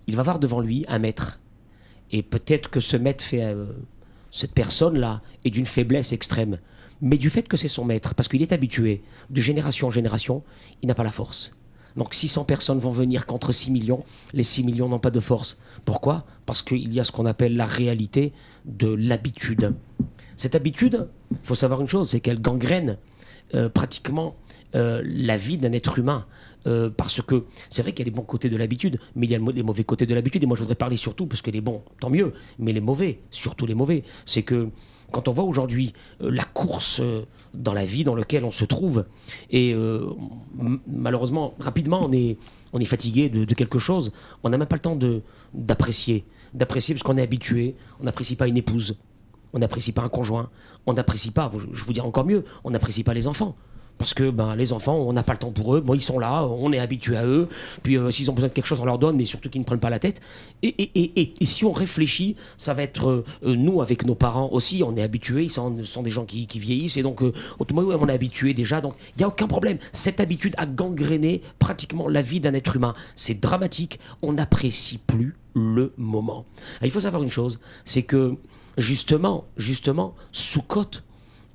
il va voir devant lui un maître. Et peut-être que ce maître cette personne-là est d'une faiblesse extrême. Mais du fait que c'est son maître, parce qu'il est habitué de génération en génération, il n'a pas la force. Donc 600 personnes vont venir contre 6 millions. Les 6 millions n'ont pas de force. Pourquoi? Parce qu'il y a ce qu'on appelle la réalité de l'habitude. Cette habitude, il faut savoir une chose, c'est qu'elle gangrène pratiquement la vie d'un être humain. Parce que c'est vrai qu'il y a les bons côtés de l'habitude, mais il y a les mauvais côtés de l'habitude. Et moi, je voudrais parler surtout, parce que les bons, tant mieux, mais les mauvais, surtout les mauvais, c'est que quand on voit aujourd'hui la course dans la vie dans laquelle on se trouve, et malheureusement, rapidement, on est fatigué de quelque chose, on n'a même pas le temps d'apprécier parce qu'on est habitué, on n'apprécie pas une épouse, on n'apprécie pas un conjoint, on n'apprécie pas, je vous dis encore mieux, on n'apprécie pas les enfants. Parce que les enfants, on n'a pas le temps pour eux. Bon, ils sont là, on est habitué à eux. Puis s'ils ont besoin de quelque chose, on leur donne, mais surtout qu'ils ne prennent pas la tête. Et si on réfléchit, ça va être nous, avec nos parents aussi, on est habitués. Ils sont des gens qui vieillissent. Et donc, automatiquement, on est habitué déjà. Donc, il n'y a aucun problème. Cette habitude a gangréné pratiquement la vie d'un être humain. C'est dramatique. On n'apprécie plus le moment. Alors, il faut savoir une chose, c'est que justement, Soukhot,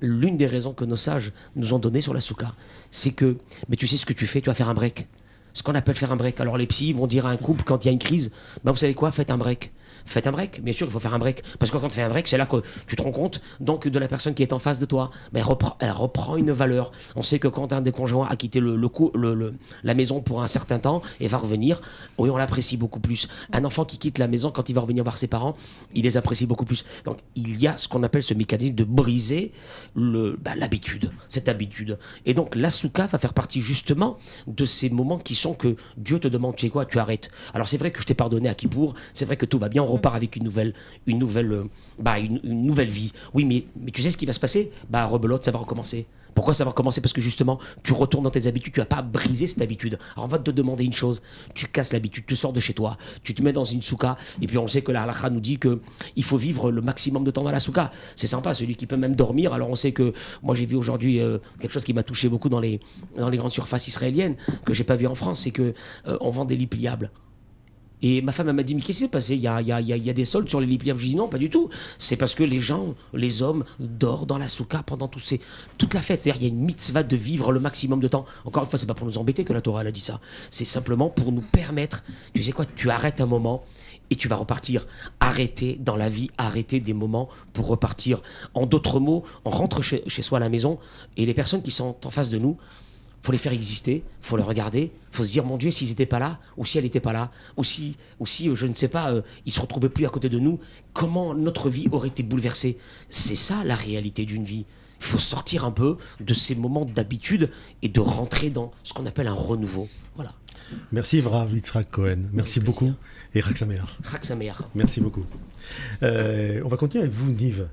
l'une des raisons que nos sages nous ont données sur la soukha, c'est que, mais tu sais ce que tu fais, tu vas faire un break. Ce qu'on appelle faire un break. Alors les psys vont dire à un couple, quand il y a une crise, vous savez quoi, faites un break. Faites un break, bien sûr il faut faire un break. Parce que quand tu fais un break, c'est là que tu te rends compte donc, de la personne qui est en face de toi. Elle reprend une valeur. On sait que quand un des conjoints a quitté la maison pour un certain temps et va revenir, oui, on l'apprécie beaucoup plus. Un enfant qui quitte la maison, quand il va revenir voir ses parents, il les apprécie beaucoup plus. Donc il y a ce qu'on appelle ce mécanisme de briser l'habitude, cette habitude. Et donc la soukha va faire partie justement de ces moments qui sont que Dieu te demande, tu sais quoi, tu arrêtes. Alors c'est vrai que je t'ai pardonné à Kippour, c'est vrai que tout va bien, on repart avec une nouvelle vie. Oui, mais tu sais ce qui va se passer? Rebelote, ça va recommencer. Pourquoi ça va recommencer? Parce que justement, tu retournes dans tes habitudes, tu vas pas briser cette habitude. Alors on va te demander une chose, tu casses l'habitude, tu sors de chez toi, tu te mets dans une soukha, et puis on sait que la halakha nous dit qu'il faut vivre le maximum de temps dans la soukha. C'est sympa, celui qui peut même dormir. Alors on sait que, moi j'ai vu aujourd'hui quelque chose qui m'a touché beaucoup dans les grandes surfaces israéliennes, que j'ai pas vu en France, c'est que on vend des lits pliables. Et ma femme elle m'a dit, mais qu'est-ce qui s'est passé? Il y a des soldes sur les lits pliables. Je dis non, pas du tout. C'est parce que les hommes dorment dans la soukha pendant toute la fête. C'est-à-dire il y a une mitzvah de vivre le maximum de temps. Encore une fois, c'est pas pour nous embêter que la Torah elle a dit ça. C'est simplement pour nous permettre, tu sais quoi, tu arrêtes un moment et tu vas repartir. Arrêter dans la vie, arrêter des moments pour repartir. En d'autres mots, on rentre chez soi à la maison et les personnes qui sont en face de nous, faut les faire exister, faut les regarder, faut se dire, mon Dieu, s'ils n'étaient pas là, ou si elle n'était pas là, ou si je ne sais pas, ils se retrouvaient plus à côté de nous, comment notre vie aurait été bouleversée. C'est ça la réalité d'une vie. Il faut sortir un peu de ces moments d'habitude et de rentrer dans ce qu'on appelle un renouveau. Voilà. Merci Rav Yitzhak Cohen, merci beaucoup. Et Chag Sameach. Chag Sameach. Merci beaucoup. On va continuer avec vous, Niv.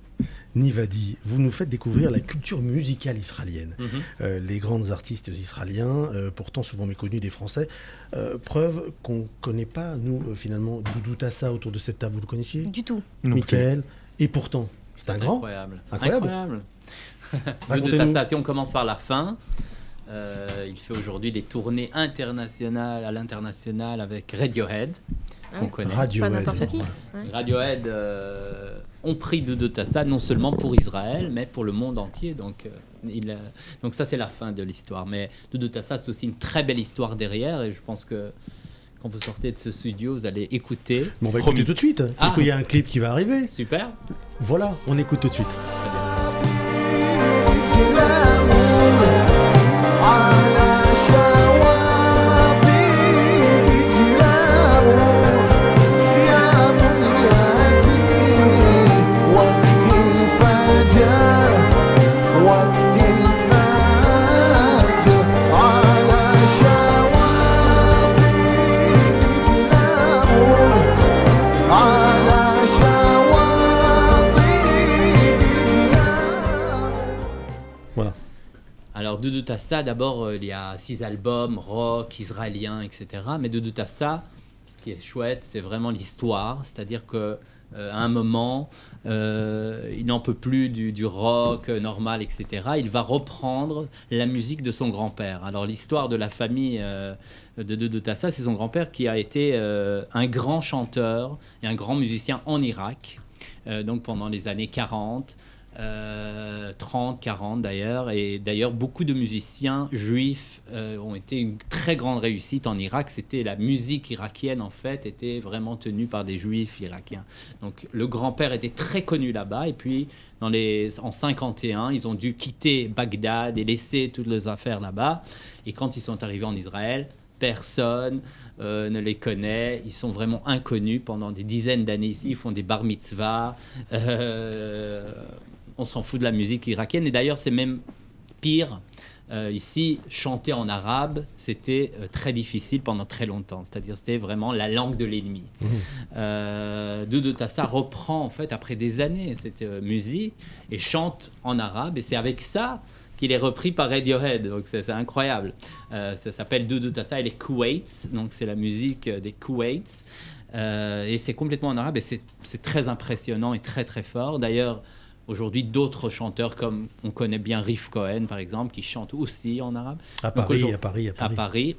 Niv Adi, vous nous faites découvrir la culture musicale israélienne. Les grands artistes israéliens, pourtant souvent méconnus des Français. Preuve qu'on ne connaît pas, nous, finalement, Doudou Tassa autour de cette table. Vous le connaissiez? Du tout. Michael. Et pourtant, c'est un grand. Incroyable. Doudou Tassa, si on commence par la fin, il fait aujourd'hui des tournées internationales à l'international avec Radiohead, qu'on connaît. Pas n'importe qui. Radiohead ont pris Doudou Tassa non seulement pour Israël, mais pour le monde entier. Donc ça, c'est la fin de l'histoire. Mais Doudou Tassa, c'est aussi une très belle histoire derrière. Et je pense que quand vous sortez de ce studio, vous allez écouter. Mais on va écouter tout de suite, parce qu'il y a un clip qui va arriver. Super. Voilà, on écoute tout de suite. وقت الفجر على Doudou Tassa, d'abord, il y a 6 albums, rock, israélien, etc. Mais Doudou Tassa, ce qui est chouette, c'est vraiment l'histoire. C'est-à-dire qu'à un moment, il n'en peut plus du rock normal, etc. Il va reprendre la musique de son grand-père. Alors, l'histoire de la famille de Doudou Tassa, c'est son grand-père qui a été un grand chanteur et un grand musicien en Irak, donc pendant les années 40. 30, 40 d'ailleurs, et d'ailleurs beaucoup de musiciens juifs ont été une très grande réussite en Irak. C'était la musique irakienne en fait, était vraiment tenue par des juifs irakiens. Donc le grand-père était très connu là-bas, et puis en 51, ils ont dû quitter Bagdad et laisser toutes leurs affaires là-bas, et quand ils sont arrivés en Israël, personne ne les connaît, ils sont vraiment inconnus pendant des dizaines d'années ici, ils font des bar mitzvahs, on s'en fout de la musique irakienne, et d'ailleurs c'est même pire. Ici, chanter en arabe, c'était très difficile pendant très longtemps, c'est-à-dire c'était vraiment la langue de l'ennemi. Doudou Tassa reprend en fait après des années cette musique et chante en arabe, et c'est avec ça qu'il est repris par Radiohead, donc c'est incroyable. Ça s'appelle Doudou Tassa et les Kuwaits, donc c'est la musique des Kuwaits, et c'est complètement en arabe, et c'est très impressionnant et très très fort. D'ailleurs, aujourd'hui, d'autres chanteurs, comme on connaît bien Riff Cohen, par exemple, qui chante aussi en arabe. À Paris,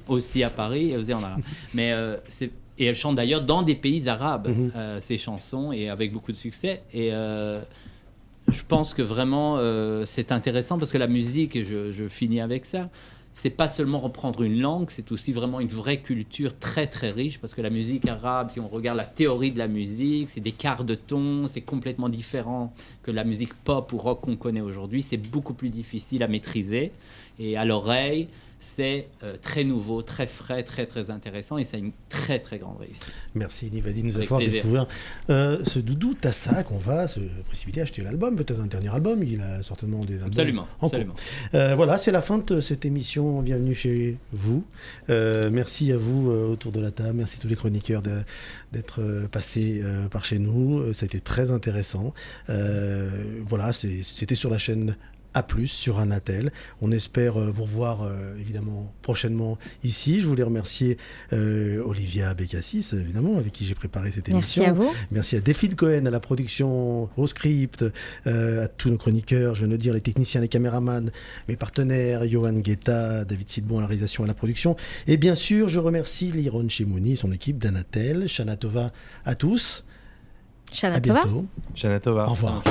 aussi à Paris, et aussi en arabe. Et elle chante d'ailleurs dans des pays arabes, ces chansons, et avec beaucoup de succès. Et je pense que vraiment, c'est intéressant, parce que la musique, et je finis avec ça, c'est pas seulement reprendre une langue, c'est aussi vraiment une vraie culture très très riche, parce que la musique arabe, si on regarde la théorie de la musique, c'est des quarts de ton, c'est complètement différent que la musique pop ou rock qu'on connaît aujourd'hui, c'est beaucoup plus difficile à maîtriser, et à l'oreille, c'est très nouveau, très frais, très très intéressant, et c'est une très très grande réussite. Merci Nivadi de nous avoir découvert ce Doudou Tassa, qu'on va se précipiter à acheter l'album, peut-être un dernier album, il a certainement des albums. Absolument. Voilà, c'est la fin de cette émission, bienvenue chez vous. Merci à vous autour de la table, merci à tous les chroniqueurs d'être passés par chez nous, ça a été très intéressant. Voilà, c'était sur la chaîne A+, sur Anatel. On espère vous revoir évidemment prochainement ici. Je voulais remercier Olivia Bécassis, évidemment, avec qui j'ai préparé cette émission. Merci à vous. Merci à Delphine Cohen, à la production, au script, à tous nos chroniqueurs, je viens de dire, les techniciens, les caméramans, mes partenaires, Johan Guetta, David Sidbon à la réalisation et à la production. Et bien sûr, je remercie Liron Chemouni et son équipe d'Anatel. Shana Tova à tous. Shana à Tova. bientôt. Shana Tova. Au revoir.